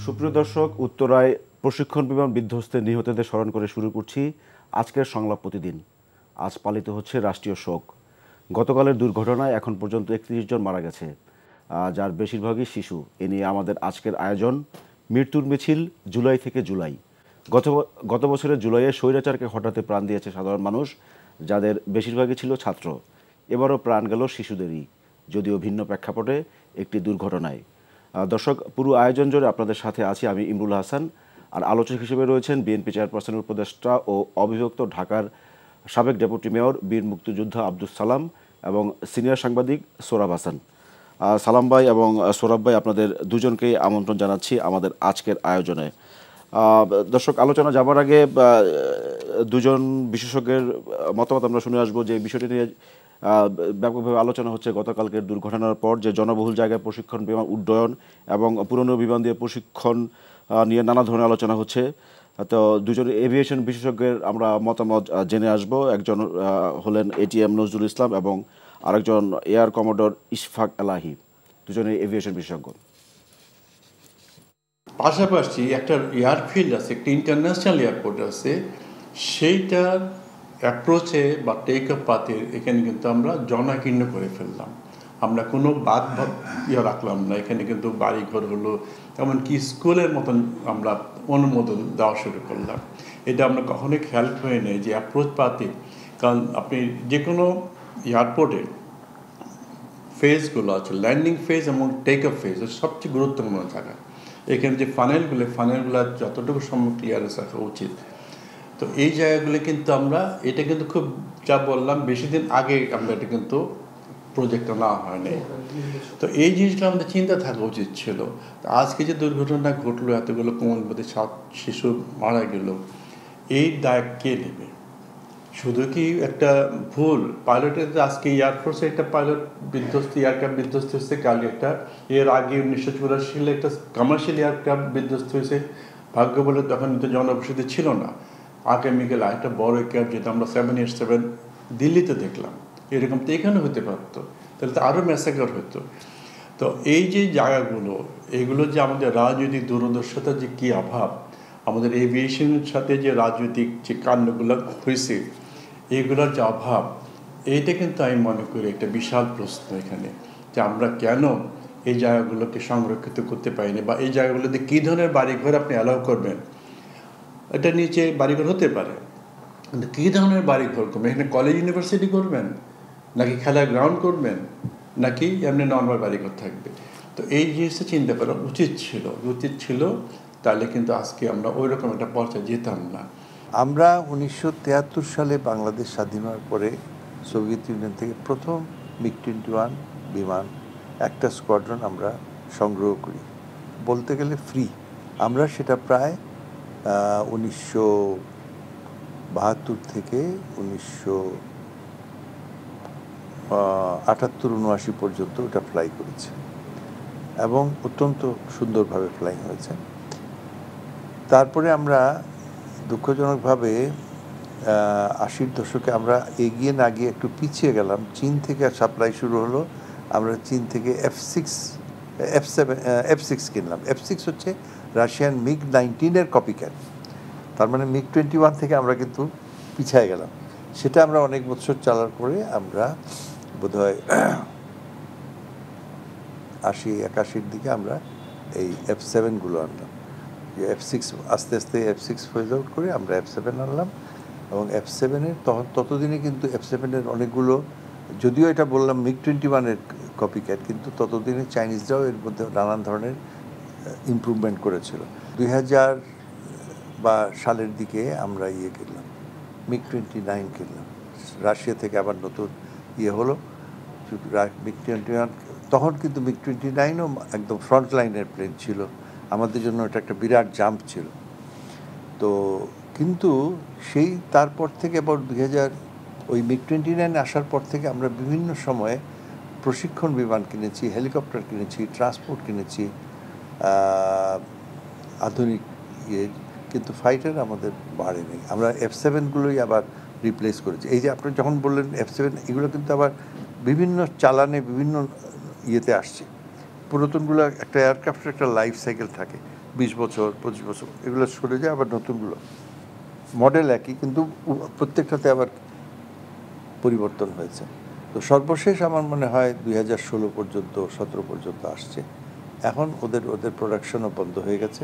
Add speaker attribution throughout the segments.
Speaker 1: সুপ্রিয় দর্শক, উত্তরায় প্রশিক্ষণ বিমান বিধ্বস্তে নিহতদের স্মরণ করে শুরু করছি আজকের সংলাপ প্রতিদিন। আজ পালিত হচ্ছে রাষ্ট্রীয় শোক। গতকালের দুর্ঘটনায় এখন পর্যন্ত ৩১ জন মারা গেছে, যার বেশিরভাগই শিশু। এ নিয়ে আমাদের আজকের আয়োজন মৃত্যুর মিছিল জুলাই থেকে জুলাই। গত বছরের জুলাইয়ে স্বৈরাচারকে হঠাতে প্রাণ দিয়েছে সাধারণ মানুষ, যাদের বেশিরভাগই ছিল ছাত্র। এবারও প্রাণ গেল শিশুদেরই, যদিও ভিন্ন প্রেক্ষাপটে একটি দুর্ঘটনায়। দর্শক, পুরো আয়োজন জুড়ে আপনাদের সাথে আছি আমি ইমরুল হাসান, আর আলোচক হিসেবে রয়েছেন বিএনপি চেয়ারপারসনের উপদেষ্টা ও অবিভক্ত ঢাকার সাবেক ডেপুটি মেয়র বীর মুক্তিযোদ্ধা আব্দুস সালাম এবং সিনিয়র সাংবাদিক সোহরাব হাসান। সালাম ভাই এবং সোহরাব ভাই, আপনাদের দুজনকেই আমন্ত্রণ জানাচ্ছি আমাদের আজকের আয়োজনে। দর্শক, আলোচনা যাবার আগে দুজন বিশেষজ্ঞের মতামত আমরা শুনে আসবো যে বিষয়টি নিয়ে ব্যাপকভাবে আলোচনা হচ্ছে গতকালকের দুর্ঘটনার পর, যে জনবহুল জায়গায় প্রশিক্ষণ বিমান উড্ডয়ন এবং পুরনো বিমান দিয়ে প্রশিক্ষণ নিয়ে নানা ধরনের আলোচনা হচ্ছে। তো দুজন এভিয়েশন বিশেষজ্ঞের আমরা মতামত জেনে আসব। একজন হলেন এটিএম নজরুল ইসলাম এবং আরেকজন এয়ার কমোডর ইশফাক এলাহি, দুজনেই এভিয়েশন বিশেষজ্ঞ।
Speaker 2: পাশাপাশি একটা এয়ারফিল্ড আছে, একটা ইন্টারন্যাশনাল এয়ারপোর্ট আছে, সেইটার অ্যাপ্রোচে বা টেক আপ পাতে এখানে কিন্তু আমরা জনাকীর্ণ করে ফেললাম। আমরা কোনো বাদ রাখলাম না। এখানে কিন্তু বাড়িঘর হলো, এমনকি স্কুলের মতন আমরা অনুমোদন দেওয়া শুরু করলাম। এটা আমরা কখনোই খেয়াল করে নেই যে অ্যাপ্রোচ পাতে, কারণ আপনি যে কোনো এয়ারপোর্টে ফেজগুলো আছে, ল্যান্ডিং ফেজ এবং টেক আপ ফেজ সবচেয়ে গুরুত্বপূর্ণ জায়গা। এখানে যে ফানেলগুলো যতটুকু সম্ভব ক্লিয়ারেন্স রাখা উচিত। তো এই জায়গাগুলো কিন্তু আমরা, এটা কিন্তু খুব যা বললাম বেশি দিন আগে আমরা এটা কিন্তু প্রজেক্টটা না হয়নি। তো এই জিনিসটা আমাদের চিন্তা থাকা উচিত ছিল। আজকে যে দুর্ঘটনা ঘটলো, এতগুলো কোমলমতি শিশু মারা গেল, এই দায় কে নেবে? শুধু কি একটা ভুল পাইলটের? আজকে এয়ারফোর্সে একটা পাইলট বিধ্বস্ত, এয়ারক্রাফট বিধ্বস্ত হয়েছে, কালকে একটা, এর আগে 1984 সালে একটা কমার্শিয়াল এয়ারক্রাফট বিধ্বস্ত হয়েছে। ভাগ্য বলে তখন তো জনবসতি ছিল না। আগামীকাল একটা বড় এয়ারক্রাফট, যেটা আমরা 787 দিল্লিতে দেখলাম, এরকম তো এখানে হতে পারতো, তাহলে তো আরও ম্যাসাকার হতো। তো এই যে জায়গাগুলো, এগুলো যে আমাদের রাজনৈতিক দূরদর্শিতার যে কী অভাব, আমাদের এভিয়েশনের সাথে যে রাজনৈতিক যে কাণ্ডগুলো হয়েছে এগুলোর যে অভাব, এইটা কিন্তু আমি মনে করি একটা বিশাল প্রশ্ন এখানে, যে আমরা কেন এই জায়গাগুলোকে সংরক্ষিত করতে পারিনি, বা এই জায়গাগুলোতে কী ধরনের বাড়িঘর আপনি অ্যালাউ করবেন। এটা নিচে বাড়িঘর হতে পারে, কিন্তু কী ধরনের বাড়িঘর করবেন? এখানে কলেজ ইউনিভার্সিটি করবেন, নাকি খেলার গ্রাউন্ড করবেন, নাকি এমনি নর্মাল বাড়িঘর থাকবে? তো এই জিনিসটা চিন্তা করা উচিত ছিল, তাহলে কিন্তু আজকে আমরা ওই রকম একটা পর্যায়ে যেতাম না।
Speaker 3: আমরা 1973 সালে বাংলাদেশ স্বাধীন হওয়ার পরে সোভিয়েত ইউনিয়ন থেকে প্রথম MiG-21 বিমান একটা স্কোয়াড্রন আমরা সংগ্রহ করি, বলতে গেলে ফ্রি। আমরা সেটা প্রায় 1972 থেকে 1978-79 পর্যন্ত ওটা ফ্লাই করেছে এবং অত্যন্ত সুন্দরভাবে ফ্লাইং হয়েছে। তারপরে আমরা দুঃখজনকভাবে 80-র দশকে আমরা এগিয়ে না গিয়ে একটু পিছিয়ে গেলাম। চীন থেকে সাপ্লাই শুরু হলো, আমরা চীন থেকে F6 কিনলাম। F6 হচ্ছে রাশিয়ান MiG-19 কপিক্যাট। তার মানে MiG-21 থেকে আমরা কিন্তু পিছিয়ে গেলাম। সেটা আমরা অনেক বছর চালার পরে আমরা বোধহয় 80-81 দিকে আমরা এই F7গুলো আনলাম। F6 আস্তে আস্তে F6 ফেজ আউট করে আমরা F7 আনলাম, এবং F7-এর ততদিনে কিন্তু F7-এর অনেকগুলো, যদিও এটা বললাম MiG-21 কপিক্যাট, কিন্তু ততদিনে চাইনিজরাও এর মধ্যে নানান ধরনের ইমপ্রুভমেন্ট করেছিল। 2000 বা সালের দিকে আমরা কিনলাম MiG-29 কিনলাম রাশিয়া থেকে। আবার নতুন হলো MiG-21। তখন কিন্তু MiG-29ও একদম ফ্রন্ট লাইনের প্লেন ছিল, আমাদের জন্য এটা একটা বিরাট জাম্প ছিল। তো কিন্তু সেই তারপর থেকে আবার 2000 ওই MiG-29 আসার পর থেকে আমরা বিভিন্ন সময়ে প্রশিক্ষণ বিমান কিনেছি, হেলিকপ্টার কিনেছি, ট্রান্সপোর্ট কিনেছি, আধুনিক কিন্তু ফাইটার আমাদের বাড়েনি। আমরা F7গুলোই আবার রিপ্লেস করেছি। এই যে আপনি যখন বললেন F7, এগুলো কিন্তু আবার বিভিন্ন চালানে বিভিন্ন আসছে। পুরাতনগুলো একটা এয়ারক্রাফটের একটা লাইফ সাইকেল থাকে, 20 বছর 25 বছর এগুলো সরে যায়, আবার নতুনগুলো মডেল একই কিন্তু প্রত্যেকটাতে আবার পরিবর্তন হয়েছে। তো সর্বশেষ আমার মনে হয় 2016 পর্যন্ত 17 পর্যন্ত আসছে। এখন ওদের প্রোডাকশনও বন্ধ হয়ে গেছে,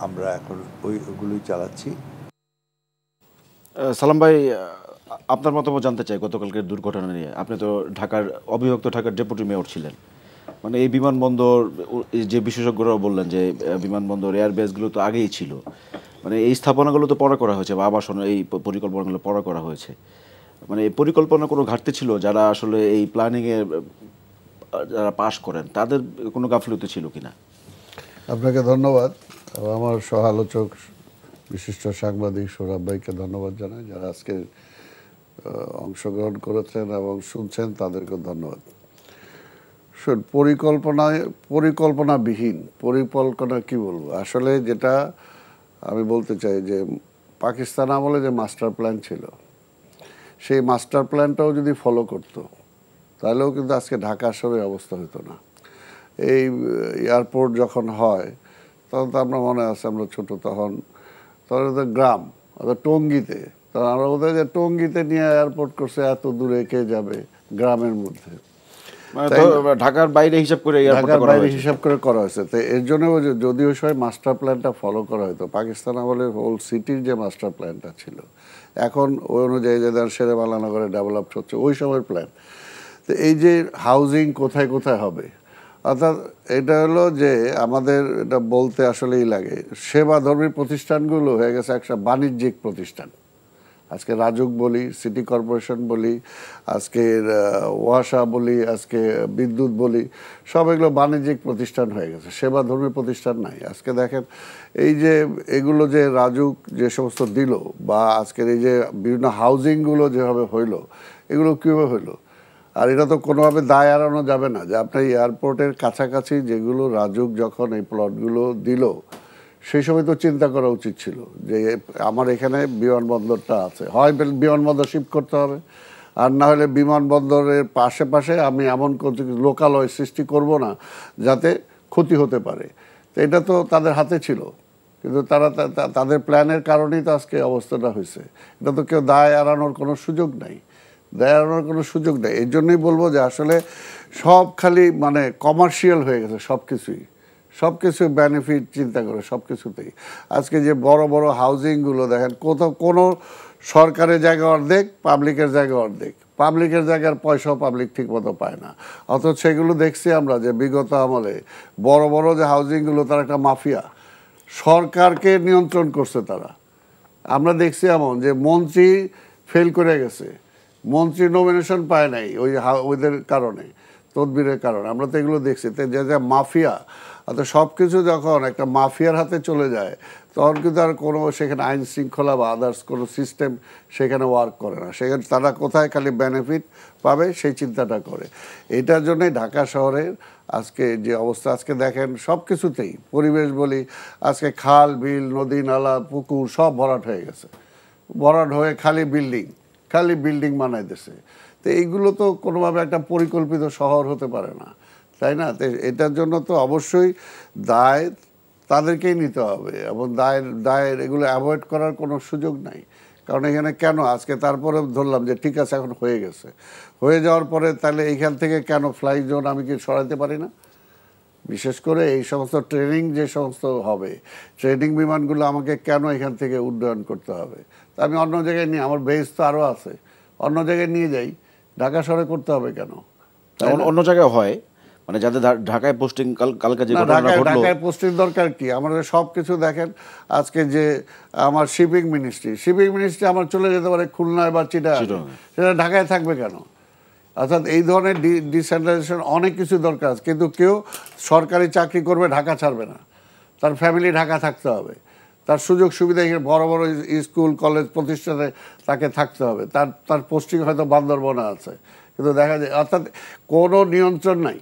Speaker 3: আমরা এখন ওইগুলোই চালাচ্ছি।
Speaker 1: সালাম ভাই, আপনার মতামত জানতে চাই গতকালকের দুর্ঘটনা নিয়ে। আপনি তো অবিভক্ত ঢাকার ডেপুটি মেয়র ছিলেন। মানে এই বিমানবন্দর, যে বিশেষজ্ঞরাও বললেন যে বিমানবন্দর এয়ারবেসগুলো তো আগেই ছিল, মানে এই স্থাপনাগুলো তো পরে করা হয়েছে, বা আবাসন এই পরিকল্পনাগুলো পরে করা হয়েছে। মানে এই পরিকল্পনা কোনো ঘাটতি ছিল? যারা আসলে এই প্ল্যানিংয়ে যারা পাশ করেন তাদের কোনো গাফিলতি ছিল কিনা?
Speaker 4: আপনাকে ধন্যবাদ। আমার সহ আলোচক বিশিষ্ট সাংবাদিক সৌরভ ভাইকে ধন্যবাদ জানাই, যারা আজকে অংশগ্রহণ করেছেন এবং শুনছেন তাদেরকে ধন্যবাদ। পরিকল্পনাবিহীন পরিকল্পনা কি বলবো, আসলে যেটা আমি বলতে চাই যে পাকিস্তান আমলে যে মাস্টার প্ল্যান ছিল, সেই মাস্টার প্ল্যানটাও যদি ফলো করতো তাহলেও কিন্তু আজকে ঢাকা শহরের অবস্থা হতো না। এই এয়ারপোর্ট যখন হয় তখন তো আমরা মনে আছে, আমরা ছোট তখন তো গ্রাম, অর্থাৎ টঙ্গীতে, তখন আমরা বলতে যে টঙ্গীতে নিয়ে এয়ারপোর্ট করছে, এত দূরে কে যাবে গ্রামের মধ্যে।
Speaker 1: ঢাকার বাইরে হিসাব করে
Speaker 4: হিসাব করে করা হয়েছে। তো এর জন্য যদি ওই সময় মাস্টার প্ল্যানটা ফলো করা হতো, পাকিস্তান আমলের হোল সিটির যে মাস্টার প্ল্যানটা ছিল, এখন ওই অনুযায়ী যে শেরেবাংলা ডেভেলপ হচ্ছে ওই সময়ের প্ল্যান। তো এই যে হাউজিং কোথায় কোথায় হবে, অর্থাৎ এটা হলো যে আমাদের এটা বলতে আসলেই লাগে, সেবাধর্মী প্রতিষ্ঠানগুলো হয়ে গেছে একটা বাণিজ্যিক প্রতিষ্ঠান। আজকে রাজুক বলি, সিটি কর্পোরেশন বলি, আজকের ওয়াসা বলি, আজকে বিদ্যুৎ বলি, সব এগুলো বাণিজ্যিক প্রতিষ্ঠান হয়ে গেছে, সেবাধর্মী প্রতিষ্ঠান নাই। আজকে দেখেন এই যে এগুলো যে রাজুক যে সমস্ত দিল, বা আজকের এই যে বিভিন্ন হাউজিংগুলো যেভাবে হইলো, এগুলো কীভাবে হইলো? আর এটা তো কোনোভাবে দায় এড়ানো যাবে না যে আপনার এয়ারপোর্টের কাছাকাছি যেগুলো রাজুক যখন এই প্লটগুলো দিল, সেই সময় তো চিন্তা করা উচিত ছিল যে আমার এখানে বিমানবন্দরটা আছে, হয় বিমানবন্দর শিফট করতে হবে, আর না হলে বিমানবন্দরের পাশে আমি এমন লোকালয় সৃষ্টি করব না যাতে ক্ষতি হতে পারে। তো এটা তো তাদের হাতে ছিল, কিন্তু তারা তাদের প্ল্যানের কারণেই তো আজকে অবস্থাটা হয়েছে। এটা তো কেউ দায় এড়ানোর কোনো সুযোগ নাই, দায় এড়ানোর কোনো সুযোগ নেই। এই জন্যই বলবো যে আসলে সব খালি মানে কমার্শিয়াল হয়ে গেছে সব কিছু বেনিফিট চিন্তা করে সব কিছুতেই। আজকে যে বড় বড় হাউজিংগুলো দেখেন, কোথাও কোনো সরকারের জায়গা অর্ধেক, পাবলিকের জায়গা অর্ধেক, পাবলিকের জায়গার পয়সাও পাবলিক ঠিক মতো পায় না। অথচ সেগুলো দেখছি আমরা যে বিগত আমলে বড় বড় যে হাউজিংগুলো, তার একটা মাফিয়া, সরকারকে নিয়ন্ত্রণ করছে তারা। আমরা দেখছি এমন যে মন্ত্রী ফেল করে গেছে, মন্ত্রী নমিনেশন পায় নাই ওদের কারণে, তদবিরের কারণে। আমরা তো এগুলো দেখছি। তো যে মাফিয়া, অর্থাৎ সব কিছু যখন একটা মাফিয়ার হাতে চলে যায়, তখন কিন্তু আর কোনো সেখানে আইন শৃঙ্খলা বা আদার্স কোনো সিস্টেম সেখানে ওয়ার্ক করে না। সেখানে তারা কোথায় খালি বেনিফিট পাবে সেই চিন্তাটা করে। এটার জন্যই ঢাকা শহরের আজকে যে অবস্থা, আজকে দেখেন সব কিছুতেই পরিবেশ বলি, আজকে খাল বিল নদী নালা পুকুর সব ভরাট হয়ে গেছে, ভরাট হয়ে খালি বিল্ডিং বানাই দিছে। তো এইগুলো তো কোনোভাবে একটা পরিকল্পিত শহর হতে পারে না, তাই না? তো এটার জন্য তো অবশ্যই দায় তাদেরকেই নিতে হবে, এবং দায়ের এগুলো অ্যাভয়েড করার কোনো সুযোগ নাই। কারণ এখানে কেন আজকে তারপরে ধরলাম যে ঠিক আছে এখন হয়ে গেছে, হয়ে যাওয়ার পরে তাহলে এইখান থেকে কেন ফ্লাই জোন আমি কি সরাতে পারি না? বিশেষ করে এই সমস্ত ট্রেনিং যে সমস্ত হবে, ট্রেনিং বিমানগুলো আমাকে কেন এখান থেকে উড্ডয়ন করতে হবে? তা আমি অন্য জায়গায় নিয়ে, আমার বেস তো আরও আছে, অন্য জায়গায় নিয়ে যাই, ঢাকা শহরে করতে হবে কেন?
Speaker 1: অন্য জায়গায় হয়, মানে যাদের ঢাকায় পোস্টিং কালকে যে ঘটনা ঘটলো,
Speaker 4: ঢাকায় পোস্টিং দরকার কি? আমাদের সব কিছু দেখেন, আজকে যে আমার শিপিং মিনিস্ট্রি আমার চলে যেতে পারে খুলনায় বা চিটাগাং, সেটা ঢাকায় থাকবে কেন? অর্থাৎ এই ধরনের ডিসেন্ট্রালাইজেশন অনেক কিছু দরকার আছে, কিন্তু কেউ সরকারি চাকরি করবে ঢাকা ছাড়বে না, তার ফ্যামিলি ঢাকা থাকতে হবে, তার সুযোগ সুবিধা বড় বড় স্কুল কলেজ প্রতিষ্ঠানে তাকে থাকতে হবে, তার পোস্টিং হয়তো বান্দরবনে আছে, কিন্তু দেখা যায় অর্থাৎ কোনো নিয়ন্ত্রণ নাই,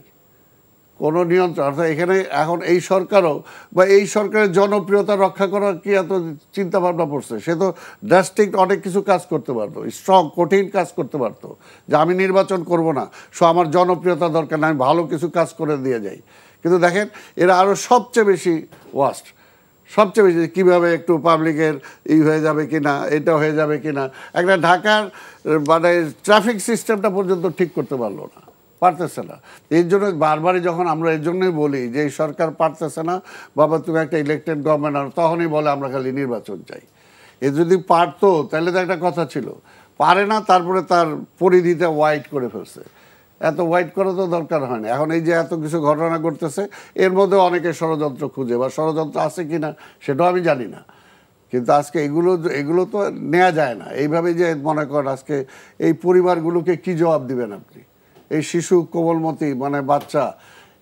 Speaker 4: কোনো নিয়ন্ত্রণ। অর্থাৎ এখানে এখন এই সরকারও বা এই সরকারের জনপ্রিয়তা রক্ষা করার কি এত চিন্তাভাবনা পড়ছে? সে তো ড্রাস্টিক অনেক কিছু কাজ করতে পারতো, স্ট্রং কঠিন কাজ করতে পারতো, যে আমি নির্বাচন করব না, আমার জনপ্রিয়তা দরকার না, আমি ভালো কিছু কাজ করে দিয়ে যাই। কিন্তু দেখেন এরা আরও সবচেয়ে বেশি ওয়াস্ট, সবচেয়ে বেশি কীভাবে একটু পাবলিকের হয়ে যাবে কি না, এটা হয়ে যাবে কি না। একটা ঢাকার মানে ট্রাফিক সিস্টেমটা পর্যন্ত ঠিক করতে পারলো না, পারতেছে না। এর জন্য বারবারই যখন আমরা এর জন্যই বলি যে এই সরকার পারতেছে না, বাবা তুমি একটা ইলেকটেড গভর্নমেন্ট আনো, তখনই বলে আমরা খালি নির্বাচন চাই। এ যদি পারতো তাহলে তো একটা কথা ছিল, পারে না, তারপরে তার পরিধিটা ওয়াইড করে ফেলছে। এত ওয়াইড করা তো দরকার হয় না। এখন এই যে এত কিছু ঘটনা ঘটতেছে, এর মধ্যে অনেকে ষড়যন্ত্র খুঁজে, বা ষড়যন্ত্র আছে কি না সেটাও আমি জানি না। কিন্তু আজকে এগুলো তো নেওয়া যায় না এইভাবে। যে মনে করেন আজকে এই পরিবারগুলোকে কি জবাব দিবেন আপনি? এই শিশু কোমলমতি মানে বাচ্চা,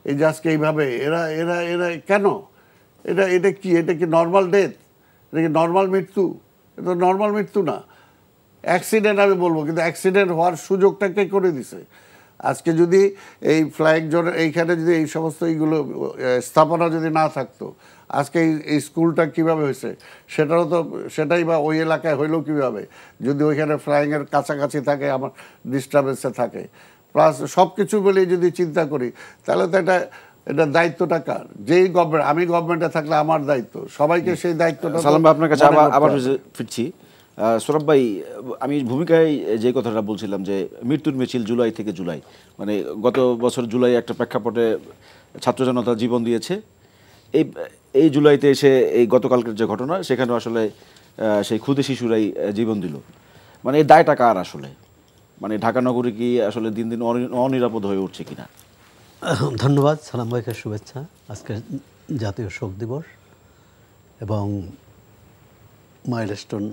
Speaker 4: এই যে আজকে এইভাবে এরা এরা এরা কেন? এটা কি নর্মাল ডেথ? এটা কি নর্মাল মৃত্যু? এটা নর্মাল মৃত্যু না, অ্যাক্সিডেন্ট আমি বলবো। কিন্তু অ্যাক্সিডেন্ট হওয়ার সুযোগটা কে করে দিছে? আজকে যদি এই ফ্ল্যাগ জোনের এইখানে যদি এই সমস্ত এইগুলো স্থাপনা যদি না থাকতো, আজকে এই স্কুলটা কিভাবে হয়েছে সেটাই বা ওই এলাকায় হইলেও কীভাবে, যদি ওইখানে ফ্লাইংয়ের কাছাকাছি থাকে, আমার ডিস্টার্বেন্সে থাকে। প্লাস সব কিছু বলেই যদি চিন্তা করি, তাহলে তো এটা দায়িত্বটা কার? যেই গভর্নমেন্ট, আমি গভর্নমেন্টে থাকলে আমার দায়িত্ব, সবাইকে সেই দায়িত্বটা।
Speaker 1: সালাম ভাই, আপনার কাছে আবার ফিরছি। সৌরভ ভাই, আমি ভূমিকায় যে কথাটা বলছিলাম যে মৃত্যুর মিছিল জুলাই থেকে জুলাই, মানে গত বছর জুলাই একটা প্রেক্ষাপটে ছাত্র জনতা জীবন দিয়েছে। এই জুলাইতে এসে এই গতকালকের যে ঘটনা, সেখানে আসলে সেই ক্ষুদে শিশুরাই জীবন দিল। মানে এই দায়টা কার আসলে? মানে ঢাকা নগরী কি আসলে দিন দিন অনিরাপদ হয়ে উঠছে কিনা?
Speaker 5: ধন্যবাদ সালাম ভাইকে, শুভেচ্ছা। আজকে জাতীয় শোক দিবস এবং মাইলস্টোন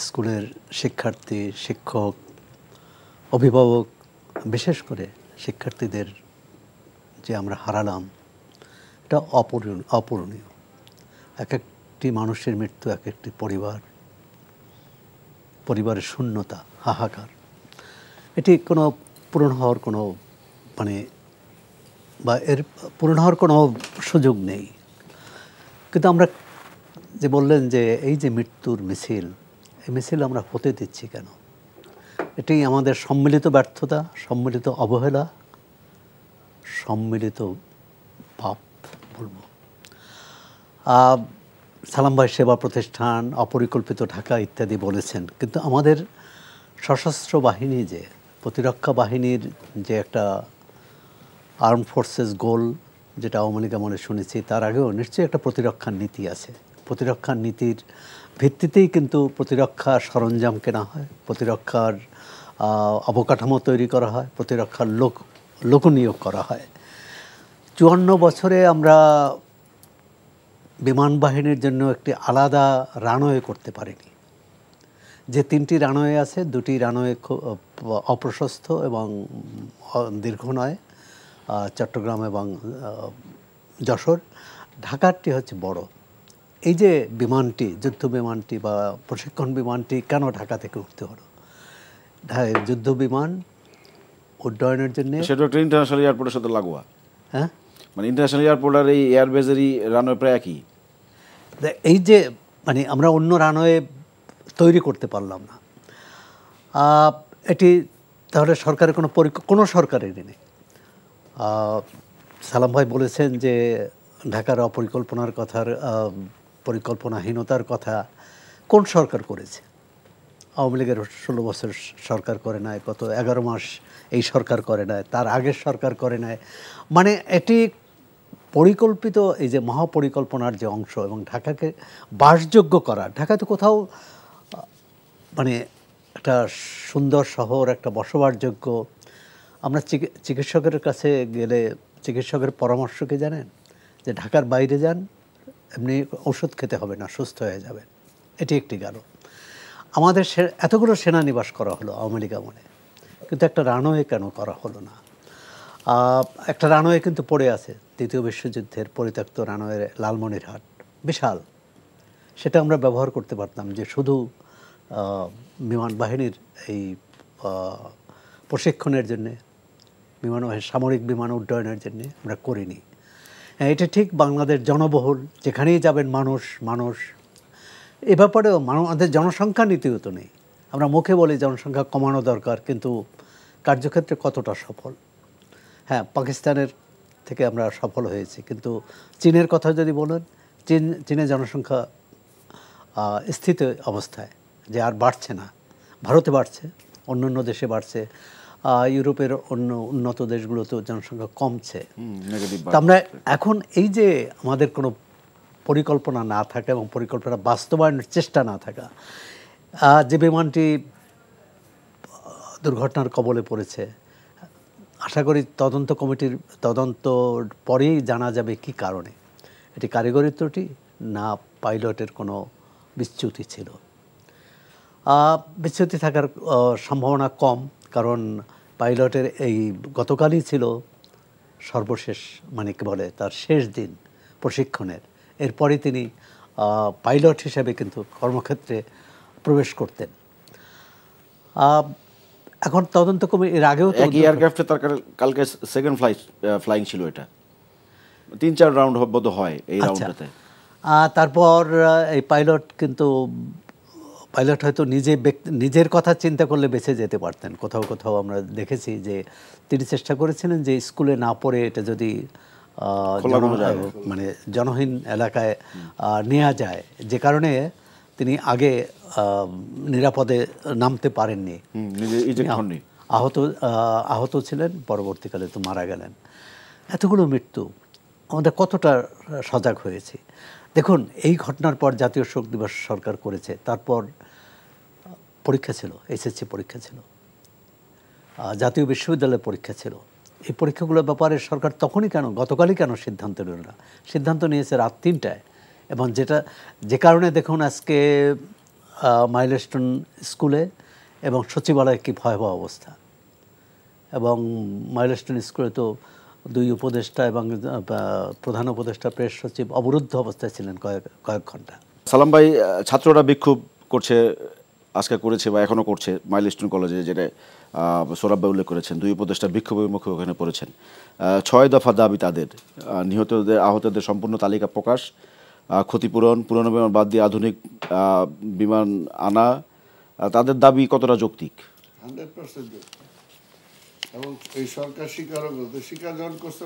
Speaker 5: স্কুলের শিক্ষার্থী, শিক্ষক, অভিভাবক, বিশেষ করে শিক্ষার্থীদের যে আমরা হারালাম, এটা অপূরণীয়। এক একটি মানুষের মৃত্যু, এক একটি পরিবারের শূন্যতা, হাহাকার, এটি কোনো পূরণ হওয়ার কোনো বা এর পূরণ হওয়ার কোনো সুযোগ নেই। কিন্তু আমরা যে বললেন যে এই যে মৃত্যুর মিছিল, এই মিছিল আমরা হতে দিচ্ছি কেন? এটি আমাদের সম্মিলিত ব্যর্থতা, সম্মিলিত অবহেলা, সম্মিলিত পাপ বলবো। সালাম ভাই সেবা প্রতিষ্ঠান, অপরিকল্পিত ঢাকা ইত্যাদি বলেছেন, কিন্তু আমাদের সশস্ত্র বাহিনী, যে প্রতিরক্ষা বাহিনীর যে একটা আর্ম ফোর্সেস গোল, যেটা আওয়ামী লীগ আমলে শুনেছি, তার আগেও নিশ্চয়ই একটা প্রতিরক্ষার নীতি আছে। প্রতিরক্ষার নীতির ভিত্তিতেই কিন্তু প্রতিরক্ষা সরঞ্জাম কেনা হয়, প্রতিরক্ষার অবকাঠামো তৈরি করা হয়, প্রতিরক্ষার লোক নিয়োগ করা হয়। 54 বছরে আমরা বিমান বাহিনীর জন্য একটি আলাদা রানওয়ে করতে পারিনি। যে 3টি রানওয়ে আছে, 2টি রানওয়ে অপ্রশস্ত এবং দীর্ঘ নয়, চট্টগ্রাম এবং যশোর। ঢাকারটি হচ্ছে বড়। এই যে বিমানটি, যুদ্ধ বিমানটি বা প্রশিক্ষণ বিমানটি কেন ঢাকা থেকে উঠতে হলো? যুদ্ধ বিমান উড্ডয়নের জন্য
Speaker 1: সেটা একটা ইন্টারন্যাশনাল এয়ারপোর্টের সাথে লাগোয়া।
Speaker 5: হ্যাঁ,
Speaker 1: মানে ইন্টারন্যাশনাল এয়ারপোর্ট আর এই এয়ারবেজেরই রানওয়ে প্রায় একই।
Speaker 5: এই যে আমরা অন্য রানওয়ে তৈরি করতে পারলাম না, এটি তাহলে সরকারের কোনো সরকারেরই নেই। সালাম ভাই বলেছেন যে ঢাকার অপরিকল্পনার কথার, পরিকল্পনাহীনতার কথা কোন সরকার করেছে? আওয়ামী লীগের 16 বছর সরকার করে নাই, গত 11 মাস এই সরকার করে নাই, তার আগের সরকার করে নাই। মানে এটি পরিকল্পিত, এই যে মহাপরিকল্পনার যে অংশ, এবং ঢাকাকে বাসযোগ্য করা। ঢাকা তো কোথাও একটা সুন্দর শহর, একটা বসবাসযোগ্য। আমরা চিকিৎসকের কাছে গেলে চিকিৎসকের পরামর্শ কি জানেন? যে ঢাকার বাইরে যান, এমনি ওষুধ খেতে হবে না, সুস্থ হয়ে যাবেন। এটি একটি গেল। আমাদের এতগুলো সেনানিবাস করা হলো আওয়ামী লীগ আমলে, কিন্তু একটা রানওয়ে কেন করা হলো না? একটা রানওয়ে কিন্তু পড়ে আছে, দ্বিতীয় বিশ্বযুদ্ধের পরিত্যক্ত রানওয়ে, লালমনিরহাট, বিশাল। সেটা আমরা ব্যবহার করতে পারতাম, যে শুধু বিমান বাহিনীর এই প্রশিক্ষণের জন্যে, সামরিক বিমান উড্ডয়নের জন্যে আমরা করিনি। এটা ঠিক বাংলাদেশ জনবহুল, যেখানেই যাবেন মানুষ। এ ব্যাপারেও আমাদের জনসংখ্যা নীতিও তো নেই। আমরা মুখে বলি জনসংখ্যা কমানো দরকার, কিন্তু কার্যক্ষেত্রে কতটা সফল? হ্যাঁ, পাকিস্তানের থেকে আমরা সফল হয়েছি। কিন্তু চীনের কথা যদি বলেন, চীনের জনসংখ্যা স্থিত অবস্থায়, যে আর বাড়ছে না। ভারতে বাড়ছে, অন্য দেশে বাড়ছে, ইউরোপের অন্য উন্নত দেশগুলোতেও জনসংখ্যা কমছে। তো আমরা এখন এই যে আমাদের কোনো পরিকল্পনা না থাকা এবং পরিকল্পনা বাস্তবায়নের চেষ্টা না থাকা, যে বিমানটি দুর্ঘটনার কবলে পড়েছে, আশা করি তদন্ত কমিটির তদন্ত পরেই জানা যাবে কি কারণে। এটি কারিগরি ত্রুটি না পাইলটের কোনো বিচ্যুতি ছিল। বিচ্যুতি থাকার সম্ভাবনা কম, কারণ পাইলটের এই গতকালই ছিল সর্বশেষ, মানে কি বলে, তার শেষ দিন প্রশিক্ষণের। এরপরে তিনি পাইলট হিসেবে কিন্তু কর্মক্ষেত্রে প্রবেশ করতেন। এখন তদন্ত কমিটি এর আগেও তো
Speaker 1: একই এয়ারক্রাফটে তার কালকে সেকেন্ড ফ্লাইং ছিল, এটা 3-4 রাউন্ড বোধ হয় এই রাউন্ডটাতে।
Speaker 5: তারপর এই পাইলট হয়তো নিজের কথা চিন্তা করলে বেঁচে যেতে পারতেন। কোথাও কোথাও আমরা দেখেছি যে তিনি চেষ্টা করেছিলেন যে স্কুলে না পড়ে এটা যদি মানে জনহীন এলাকায় নেওয়া যায়, যে কারণে তিনি আগে নিরাপদে নামতে পারেননি, আহত ছিলেন, পরবর্তীকালে তো মারা গেলেন। এতগুলো মৃত্যু, আমাদের কতটা সজাগ হয়েছি। দেখুন, এই ঘটনার পর জাতীয় শোক দিবস সরকার করেছে, তারপর পরীক্ষা ছিল, এসএসসি পরীক্ষা ছিল, জাতীয় বিশ্ববিদ্যালয়ের পরীক্ষা ছিল। এই পরীক্ষাগুলোর ব্যাপারে সরকার গতকালই কেন সিদ্ধান্ত নিল না? সিদ্ধান্ত নিয়েছে রাত 3টায়, এবং যে কারণে দেখুন আজকে মাইলস্টোন স্কুলে এবং সচিবালয়ে কি ভয়াবহ অবস্থা। এবং মাইলস্টোন স্কুলে তো 2 উপদেষ্টা এবং প্রধান উপদেষ্টা, প্রেস সচিব অবরুদ্ধ অবস্থায় ছিলেন কয়েক ঘন্টা।
Speaker 1: সালাম ভাই, ছাত্ররা বিক্ষোভ আজকে করেছে বা এখনও করছে মাইলস্টোন কলেজে, যেটা সৌরভ ভাই উল্লেখ করেছেন। 2 উপদেষ্টা বিক্ষোভের মুখে ওখানে পড়েছেন। 6 দফা দাবি তাদের: নিহতদের, আহতদের সম্পূর্ণ তালিকা প্রকাশ, ক্ষতিপূরণ, পুরনো বিমান বাদ দিয়ে আধুনিক বিমান আনা। তাদের দাবি কতটা যৌক্তিক?
Speaker 4: 100% যৌক্তিক। এবং এই সরকার স্বীকারও করতে, স্বীকার যখন করতে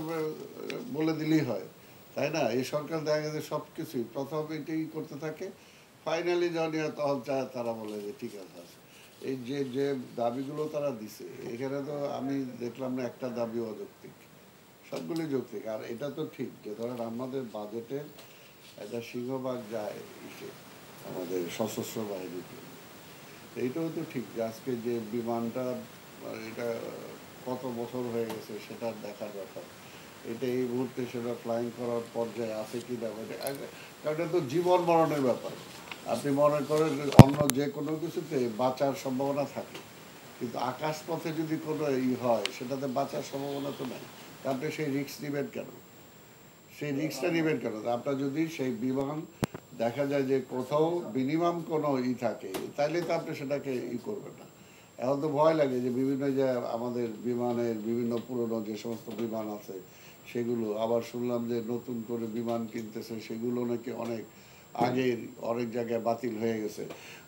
Speaker 4: বলে দিলেই হয়, তাই না? এই সরকার দেখা গেছে সব কিছুই প্রথম এটাই করতে থাকে, ফাইনালি যখন তখন চায় তারা বলে যে ঠিক আছে। এই যে দাবিগুলো তারা দিছে, এখানে তো আমি দেখলাম না একটা দাবি অযৌক্তিক, সবগুলি যৌক্তিক। আর এটা তো ঠিক যে ধরেন আমাদের বাজেটের একটা সিংহভাগ যায় আমাদের সশস্ত্র বাহিনীতে, এইটাও তো ঠিক যে আজকে যে বিমানটা, এটা কত বছর হয়ে গেছে সেটা দেখার ব্যাপার। এটা এই মুহূর্তে সেটা ফ্লাইং করার পর্যায়ে আছে কি না, কারণ এটা তো জীবন মরণের ব্যাপার। আপনি মনে করেন অন্য যে কোনো কিছুতে বাঁচার সম্ভাবনা থাকে, কিন্তু আকাশপথে যদি কোনো হয় সেটাতে বাঁচার সম্ভাবনা তো নাই। আপনি সেই রিস্ক নেবেন কেন? সেই রিস্কটা নেবেন কেন? আপনার যদি সেই বিমান দেখা যায় যে কোথাও মিনিমাম কোনো থাকে, তাইলে তো আপনি সেটাকে করবেন না। এখন তো ভয় লাগে যে বিভিন্ন যে আমাদের বিমানের বিভিন্ন পুরনো যে সমস্ত বিমান আছে সেগুলো, আবার শুনলাম যে নতুন করে বিমান কিনতেছে, সেগুলো নাকি অনেক জায়গায় বাতিল হয়ে গেছে।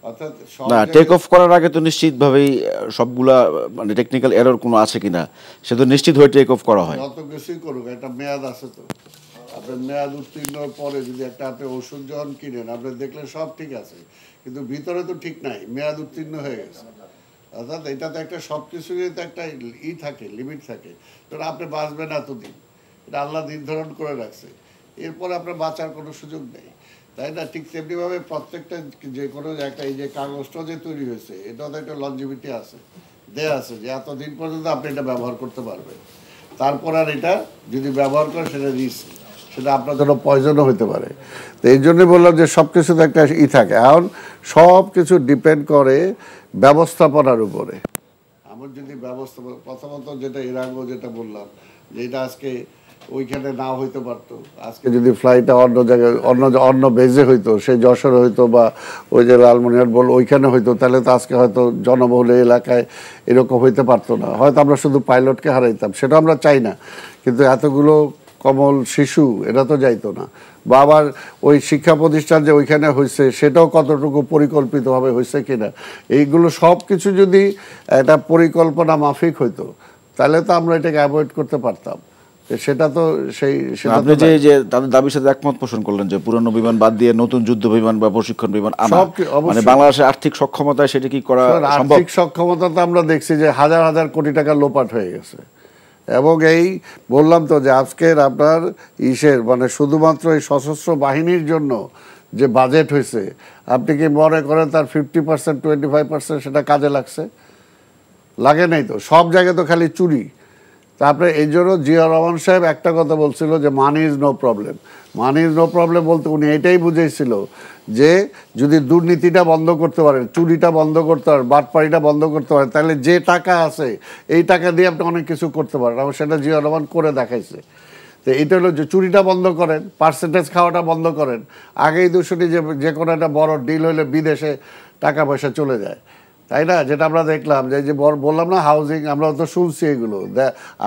Speaker 4: অর্থাৎ
Speaker 1: না, টেক অফ করার আগে তো নিশ্চিতভাবেই সবগুলা মানে টেকনিক্যাল এরর কোনো আছে কিনা সে তো নিশ্চিত হয়ে টেক অফ করা হয়।
Speaker 4: যত কিছুই করুক একটা মেয়াদ আছে, তো আপনার মেয়াদ উত্তীর্ণর পরে যদি আপনি ওষুধ যখন কিনেন, আপনি দেখলেন সব ঠিক আছে, কিন্তু ভিতরে তো ঠিক নাই, মেয়াদ উত্তীর্ণ হয়ে গেছে। অর্থাৎ এটাতে একটা সব কিছুরই তো একটা থাকে, লিমিট থাকে। কারণ আপনি বাঁচবেন এতদিন, এটা আল্লাহ নির্ধারণ করে রাখছে, এরপর আপনার বাঁচার কোনো সুযোগ নেই, তাই না? ঠিক তেমনিভাবে প্রত্যেকটা যে কোনো একটা এই যে কাগজটা যে তৈরি হয়েছে, এটাও তো একটা লঞ্জিভিটি আছে, দেয়া আছে যে এতদিন পর্যন্ত আপনি এটা ব্যবহার করতে পারবেন। তারপর আর এটা যদি ব্যবহার করেন সেটা রিস্ক, সেটা আপনার জন্য পয়জনও হতে পারে। তো এই জন্য বললাম যে সব কিছুতে একটা থাকে। এখন সব কিছু ডিপেন্ড করে ব্যবস্থাপনার উপরে। আমার যদি প্রথমত যেটা এর আগেও যেটা বললাম যে এটা আজকে ওইখানে না হইতে পারতো, আজকে যদি ফ্লাইটটা অন্য জায়গায় অন্য বেজে হইতো, সে যশোরে হইতো বা ওই যে লালমনিরহাট বল ওইখানে হইতো, তাহলে তো আজকে হয়তো জনবহুল এলাকায় এরকম হইতে পারতো না, হয়তো আমরা শুধু পাইলটকে হারাইতাম। সেটা আমরা চাই না, কিন্তু এতগুলো কমল শিশু এরা তো যাইতো না। বা আবার ওই শিক্ষা প্রতিষ্ঠান যে ওইখানে হয়েছে সেটাও কতটুকু পরিকল্পিতভাবে হয়েছে কিনা, এইগুলো সব কিছু যদি একটা পরিকল্পনা মাফিক হইতো তাহলে তো আমরা এটাকে অ্যাভয়েড করতে পারতাম। সেটা তো সেটা
Speaker 1: আপনি যে তাদের দাবির সাথে একমত পোষণ করলেন যে পুরনো বিমান বাদ দিয়ে নতুন যুদ্ধ বিমান বা প্রশিক্ষণ বিমান আনা, মানে বাংলাদেশের আর্থিক সক্ষমতায় সেটা কি করা সম্ভব?
Speaker 4: আর্থিক সক্ষমতা তো আমরা দেখছি যে হাজার হাজার কোটি টাকা লোপাট হয়ে গেছে। এবং এই বললাম তো যে আজকের আপনার মানে শুধুমাত্র এই সশস্ত্র বাহিনীর জন্য যে বাজেট হয়েছে, আপনি কি মনে করেন তার 50% 25% সেটা কাজে লাগছে? লাগে নাই তো, সব জায়গায় তো খালি চুরি। তারপরে এই জন্য জিয়া রহমান সাহেব একটা কথা বলছিল যে money is no problem. Money is no problem বলতে উনি এটাই বুঝেছিল যে যদি দুর্নীতিটা বন্ধ করতে পারেন, চুরিটা বন্ধ করতে পারেন, বাটপাড়িটা বন্ধ করতে পারেন, তাহলে যে টাকা আছে এই টাকা দিয়ে আপনি অনেক কিছু করতে পারেন। এবং সেটা জিয়া রহমান করে দেখাইছে। তো এটা হলো যে চুরিটা বন্ধ করেন, পার্সেন্টেজ খাওয়াটা বন্ধ করেন। আগেই দূষণী যে কোনো একটা বড় ডিল হলে বিদেশে টাকা পয়সা চলে যায়, তাই না? যেটা আমরা দেখলাম যে বললাম না হাউজিং, আমরা তো শুনছি এগুলো,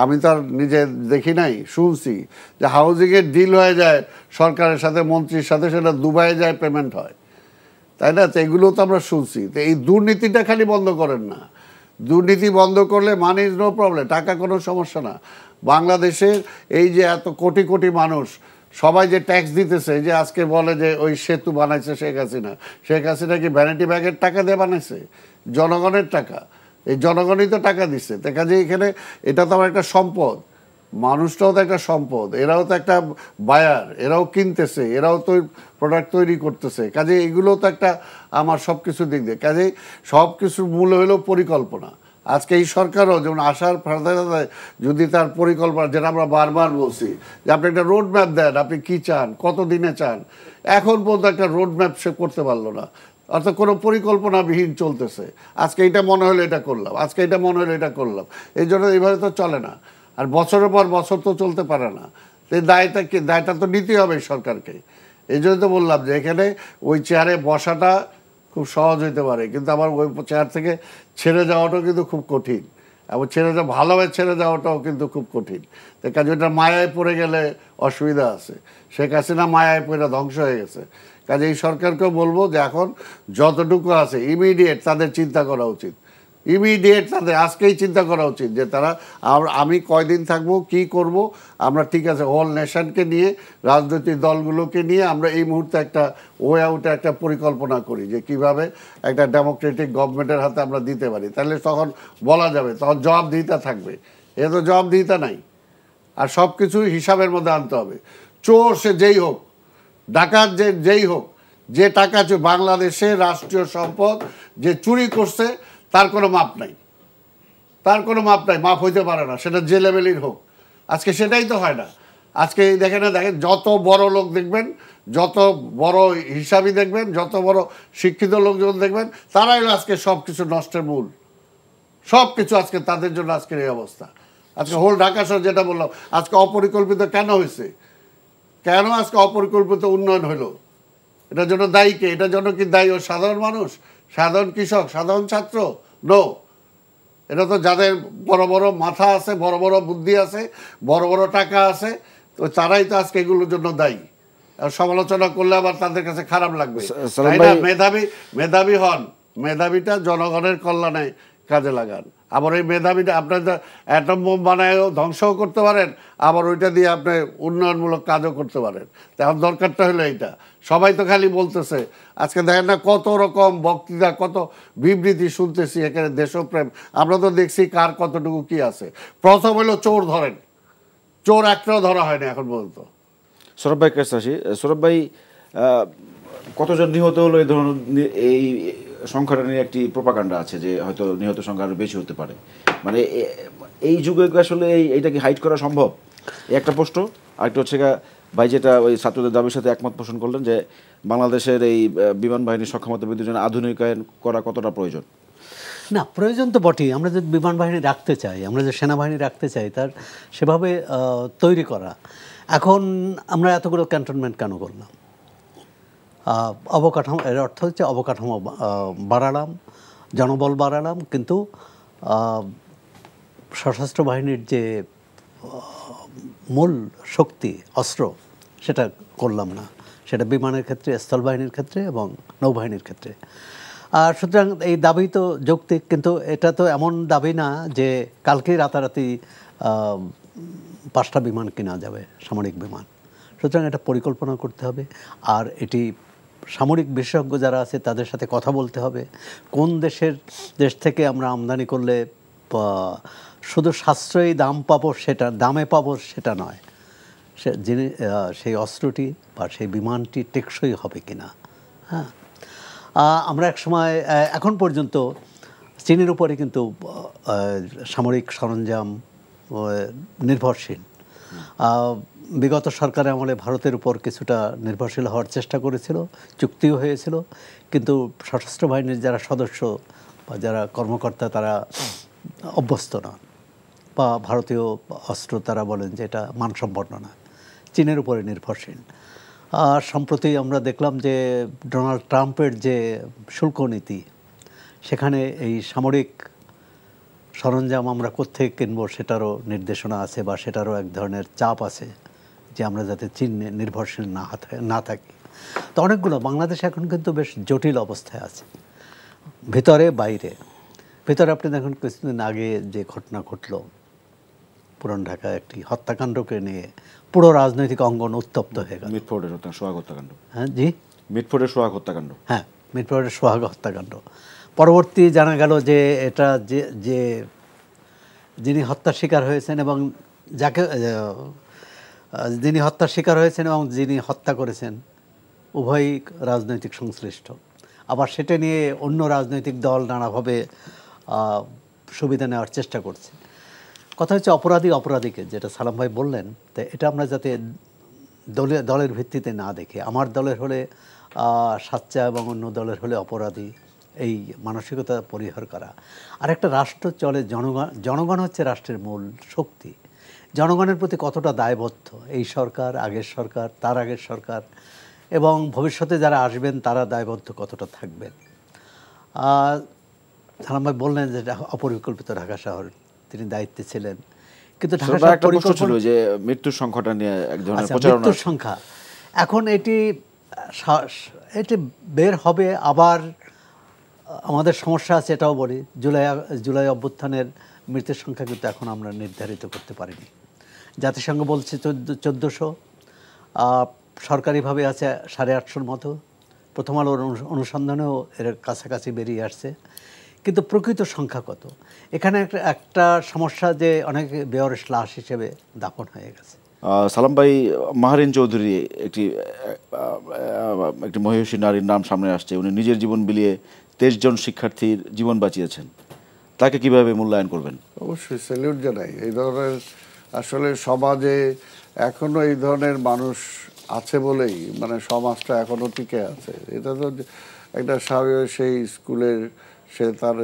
Speaker 4: আমি তো আর নিজে দেখি নাই, শুনছি যে হাউজিংয়ের ডিল হয়ে যায় সরকারের সাথে, মন্ত্রীর সাথে, সেটা দুবাইয়ে যায় পেমেন্ট হয়, তাই না? তো এগুলো তো আমরা শুনছি। তো এই দুর্নীতিটা খালি বন্ধ করেন না, দুর্নীতি বন্ধ করলে মানি ইজ নো প্রবলেম, টাকা কোনো সমস্যা না। বাংলাদেশের এই যে এত কোটি কোটি মানুষ সবাই যে ট্যাক্স দিতেছে, যে আজকে বলে যে ওই সেতু বানাইছে শেখ হাসিনা, শেখ হাসিনা কি ভ্যানিটি ব্যাগের টাকা দিয়ে বানাইছে? জনগণের টাকা, এই জনগণই তো টাকা দিচ্ছে। তো কাজে এখানে এটা তো আমার একটা সম্পদ, মানুষটাও তো একটা সম্পদ, এরাও তো একটা বায়ার, এরাও কিনতেছে, এরাও তো প্রোডাক্ট তৈরি করতেছে। কাজে এগুলো তো একটা আমার সব কিছু দিক দিয়ে, কাজে সব কিছুর মূল হলো পরিকল্পনা। আজকে এই সরকারও যেমন আসার যদি তার পরিকল্পনা, যেটা আমরা বারবার বলছি যে আপনি একটা রোড ম্যাপ দেন, আপনি কি চান, কত দিনে চান, এখন পর্যন্ত একটা রোড ম্যাপ সে করতে পারলো না। অর্থাৎ কোনো পরিকল্পনাবিহীন চলতেছে। আজকে এটা মনে হলো এটা করলাম, আজকে এটা মনে হলো এটা করলাম, এই জন্য এইভাবে তো চলে না। আর বছরের পর বছর তো চলতে পারে না। এই দায়টা তো নিতেই হবে সরকারকে। এই জন্য তো বললাম যে এখানে ওই চেয়ারে বসাটা খুব সহজ হইতে পারে, কিন্তু আমার ওই চেয়ার থেকে ছেড়ে যাওয়াটাও কিন্তু খুব কঠিন, এবং ভালোভাবে ছেড়ে যাওয়াটাও কিন্তু খুব কঠিন। তাই কাজে ওটা মায়ায় পড়ে গেলে অসুবিধা আছে। শেখ হাসিনা মায়ায় পড়ে ধ্বংস হয়ে গেছে। কাজে এই সরকারকেও বলবো যে এখন যতটুকু আছে ইমিডিয়েট তাদের চিন্তা করা উচিত, ইমিডিয়েট তাদের আজকেই চিন্তা করা উচিত যে তারা আমি কয়দিন থাকবো, কি করব। আমরা ঠিক আছে হোল নেশনকে নিয়ে, রাজনৈতিক দলগুলোকে নিয়ে আমরা এই মুহূর্তে একটা ওয়ে আউটে একটা পরিকল্পনা করি যে কিভাবে একটা ডেমোক্রেটিক গভর্নমেন্টের হাতে আমরা দিতে পারি। তাহলে তখন বলা যাবে, তখন জবাবদিহিতা থাকবে। এ তো জবাবদিহিতা নাই। আর সব কিছু হিসাবের মধ্যে আনতে হবে। চোর সে যেই হোক, ডাকাত যেই হোক, যে টাকা বাংলাদেশের রাষ্ট্রীয় সম্পদ যে চুরি করছে তার কোনো মাপ নাই, তার কোনো মাপ নাই, মাপ হইতে পারে না, সেটা যে লেভেলের হোক। আজকে সেটাই তো হয় না। আজকে দেখেন যত বড় লোক দেখবেন, যত বড় হিসাবই দেখবেন, যত বড় শিক্ষিত লোকজন দেখবেন, তারাই হলো আজকে সব কিছু নষ্টের মূল। সব কিছু আজকে তাদের জন্য আজকের এই অবস্থা। আজকে হোল ঢাকা শহর যেটা বললাম, আজকে অপরিকল্পিত কেন হয়েছে? কেন আজকে অপরিকল্পিত উন্নয়ন হলো? এটার জন্য দায়ী কে? এটার জন্য কি দায়ী ও সাধারণ মানুষ, সাধারণ কৃষক, সাধারণ ছাত্র? নো, এটা তো যাদের বড় বড় মাথা আছে, বড় বড় বুদ্ধি আছে, বড় বড় টাকা আছে, তো তারাই তো আজকে এগুলোর জন্য দায়ী। আর সমালোচনা করলে আবার তাদের কাছে খারাপ লাগবে, তাই না? মেধাবী হন, মেধাবীটা জনগণের কল্যাণে কাজে লাগান। আবার ওই মেধাবীটা আপনার অ্যাটম বোম বানায়ও ধ্বংসও করতে পারেন, আবার ওইটা দিয়ে আপনি উন্নয়নমূলক কাজও করতে পারেন। তখন দরকারটা হলো এইটা। সবাই তো খালি বলতেছে, আজকে দেখেন না কত রকম বক্তৃতা, কত বিবৃতি শুনতেছি এখানে দেশপ্রেম। আমরা তো দেখছি কার কতটুকু কি আছে। প্রথম হলো চোর ধরেন, চোর একটাও ধরা হয়নি এখন পর্যন্ত।
Speaker 1: সৌরভ ভাই কাছে আসি। সৌরভ ভাই, কতজন নিহত হলো এই ধরনের এই সংখ্যাটা নিয়ে একটি প্রোপাগান্ডা আছে যে হয়তো নিহত সংখ্যা আরও বেশি হতে পারে। মানে এই যুগে আসলে এইটা কি হাইড করা সম্ভব? একটা প্রশ্ন। আরেকটা হচ্ছে ভাই যেটা ওই ছাত্রদের দাবির সাথে একমত পোষণ করলেন যে বাংলাদেশের এই বিমান বাহিনীর সক্ষমতা বৃদ্ধির জন্য আধুনিকায়ন করা কতটা প্রয়োজন?
Speaker 5: না, প্রয়োজন তো বটেই। আমরা যদি বিমান বাহিনী রাখতে চাই, আমরা যে সেনাবাহিনী রাখতে চাই, তার সেভাবে তৈরি করা। এখন আমরা এতগুলো ক্যান্টনমেন্ট কেন করলাম? অবকাঠামো, এর অর্থ হচ্ছে অবকাঠামো বাড়ালাম, জনবল বাড়ালাম, কিন্তু সশস্ত্র বাহিনীর যে মূল শক্তি, অস্ত্র, সেটা করলাম না। সেটা বিমানের ক্ষেত্রে, স্থলবাহিনীর ক্ষেত্রে এবং নৌবাহিনীর ক্ষেত্রে। আর সুতরাং এই দাবি তো যৌক্তিক, কিন্তু এটা তো এমন দাবি না যে কালকেই রাতারাতি 5টা বিমান কেনা যাবে, সামরিক বিমান। সুতরাং এটা পরিকল্পনা করতে হবে, আর এটি সামরিক বিশেষজ্ঞ যারা আছে তাদের সাথে কথা বলতে হবে। কোন দেশ থেকে আমরা আমদানি করলে শুধু সাশ্রয়ী দামে পাবো সেটা নয়, সেই অস্ত্রটি বা সেই বিমানটি টেকসই হবে কিনা। হ্যাঁ, আমরা এক সময় এখন পর্যন্ত চীনের উপরে কিন্তু সামরিক সরঞ্জাম নির্ভরশীল। বিগত সরকারের আমলে ভারতের উপর কিছুটা নির্ভরশীল হওয়ার চেষ্টা করেছিল, চুক্তিও হয়েছিল, কিন্তু সশস্ত্র বাহিনীর যারা সদস্য বা যারা কর্মকর্তা তারা অভ্যস্ত নন, বা ভারতীয় অস্ত্র তারা বলেন যে এটা মানসম্পন্ন না, চীনের উপরে নির্ভরশীল। আর সম্প্রতি আমরা দেখলাম যে ডোনাল্ড ট্রাম্পের যে শুল্ক নীতি, সেখানে এই সামরিক সরঞ্জাম আমরা কোত্থেকে কিনবো সেটারও নির্দেশনা আছে, বা সেটারও এক ধরনের চাপ আছে যে আমরা যাতে চীন নির্ভরশীল না থাকি। তো অনেকগুলো, বাংলাদেশ এখন কিন্তু বেশ জটিল অবস্থায় আছে, ভিতরে বাইরে। ভিতরে আপনি দেখুন কিছুদিন আগে যে ঘটনা ঘটল পুরান ঢাকায়, একটি হত্যাকাণ্ডকে নিয়ে পুরো রাজনৈতিক অঙ্গন উত্তপ্ত হয়ে গেল।
Speaker 1: মিটফোর্ডের সোহাগ হত্যাকাণ্ড।
Speaker 5: হ্যাঁ জি,
Speaker 1: মিটফোর্ডের সোহাগ হত্যাকাণ্ড।
Speaker 5: হ্যাঁ, মিটফোর্ডের সোহাগ হত্যাকাণ্ড। পরবর্তী জানা গেল যে এটা যে যিনি হত্যার শিকার হয়েছেন এবং যিনি হত্যার শিকার হয়েছেন এবং যিনি হত্যা করেছেন উভয়ই রাজনৈতিক সংশ্লিষ্ট। আবার সেটা নিয়ে অন্য রাজনৈতিক দল নানাভাবে সুবিধা নেওয়ার চেষ্টা করছে। কথা হচ্ছে অপরাধীকে, যেটা সালাম ভাই বললেন, তো এটা আমরা যাতে দলের ভিত্তিতে না দেখে, আমার দলের হলে সাচ্চা এবং অন্য দলের হলে অপরাধী, এই মানসিকতা পরিহার করা। আর একটা রাষ্ট্র চলে জনগণ হচ্ছে রাষ্ট্রের মূল শক্তি। জনগণের প্রতি কতটা দায়বদ্ধ এই সরকার, আগের সরকার, তার আগের সরকার এবং ভবিষ্যতে যারা আসবেন তারা দায়বদ্ধ কতটা থাকবেন। সালাম ভাই বললেন যে অপরিকল্পিত ঢাকা শহর, তিনি দায়িত্বে ছিলেন, কিন্তু ঢাকা শহর
Speaker 1: পরিকল্পনা যে মৃত্যুর সংখ্যাটা নিয়ে এক ধরনের প্রচারণা,
Speaker 5: মৃত্যুর সংখ্যা এখন এটি বের হবে। আবার আমাদের সমস্যা আছে, এটাও বলি, জুলাই অভ্যুত্থানের মৃতের সংখ্যা কিন্তু এখন আমরা নির্ধারিত করতে পারিনি। জাতিসংঘ বলছে 1400, সরকারিভাবে আছে 850 মতো, প্রথম আলোর অনুসন্ধানেও এর কাছাকাছি বেরিয়ে আসছে, কিন্তু প্রকৃত সংখ্যা কত? এখানে একটা সমস্যা যে অনেক বেওয়ারিশ লাশ হিসেবে দাফন হয়ে গেছে।
Speaker 1: সালাম ভাই, মাহারিন চৌধুরী একটি মহিষী নারীর নাম সামনে আসছে। উনি নিজের জীবন বিলিয়ে 23 জন শিক্ষার্থীর জীবন বাঁচিয়েছেন। তাকে কিভাবে মূল্যায়ন করবেন?
Speaker 4: অবশ্যই স্যালিউট জানাই। এই ধরনের আসলে সমাজে এখনো এই ধরনের মানুষ আছে বলেই মানে সমাজটা এখনো টিকে আছে। এটা তো একটা সেই স্কুলের সে তার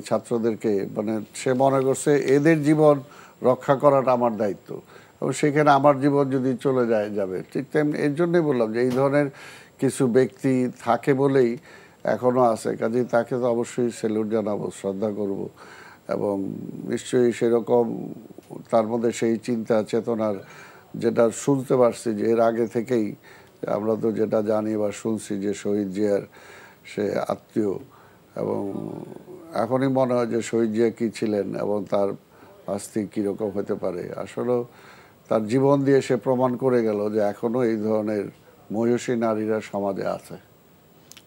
Speaker 4: ছাত্রদেরকে মানে সে মনে করছে এদের জীবন রক্ষা করাটা আমার দায়িত্ব, এবং সেখানে আমার জীবন যদি চলে যাবে। ঠিক তেমনি এর জন্যই বললাম যে এই ধরনের কিছু ব্যক্তি থাকে বলেই এখনো আছে, কাজেই তাকে তো অবশ্যই স্যালুট জানাবো, শ্রদ্ধা করব, এবং নিশ্চয়ই সেরকম তার মধ্যে সেই চিন্তা চেতনার, যেটা শুনতে পারছি যে এর আগে থেকেই আমরা তো যেটা জানি বা শুনছি যে শহীদ জিয়ার সে আত্মীয়, এবং এখনই মনে হয় যে শহীদ জিয়া কী ছিলেন এবং তার আস্তিক কীরকম হতে পারে। আসলে তার জীবন দিয়ে সে প্রমাণ করে গেল যে এখনও এই ধরনের মহিষী নারীরা সমাজে আছে।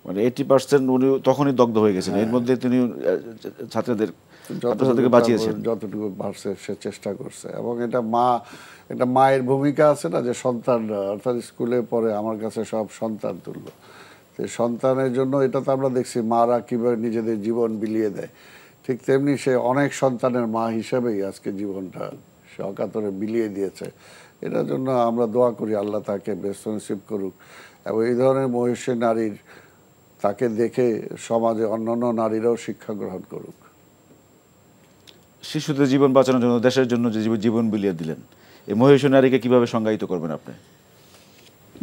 Speaker 1: মানে 80% উনি তখনই দগ্ধ হয়ে গেছেন, এর মধ্যে তিনি ছাত্রছাত্রীকে বাঁচিয়েছেন
Speaker 4: যতটুকু পারছে সে চেষ্টা করছে। এবং এটা মায়ের ভূমিকা আছে না, যে সন্তানরা, অর্থাৎ স্কুলে পড়ে আমার কাছে সব সন্তান তুল্য, সন্তানের জন্য এটা তো আমরা দেখছি মারা কীভাবে নিজেদের জীবন বিলিয়ে দেয়, ঠিক তেমনি সে অনেক সন্তানের মা হিসেবেই আজকে জীবনটা সে অকাতরে বিলিয়ে দিয়েছে। এটার জন্য আমরা দোয়া করি আল্লাহ তাকে বেস্ট নসিব করুক, এবং এই ধরনের মহিষী নারীর তাকে দেখে সমাজে অন্যান্য নারীরাও শিক্ষা গ্রহণ করুক।
Speaker 1: শিশুদের জীবন বাঁচানোর জন্য, দেশের জন্য যে জীবন বিলিয়ে দিলেন, এই মহিষী নারীকে কিভাবে সংজ্ঞায়িত করবেন আপনি?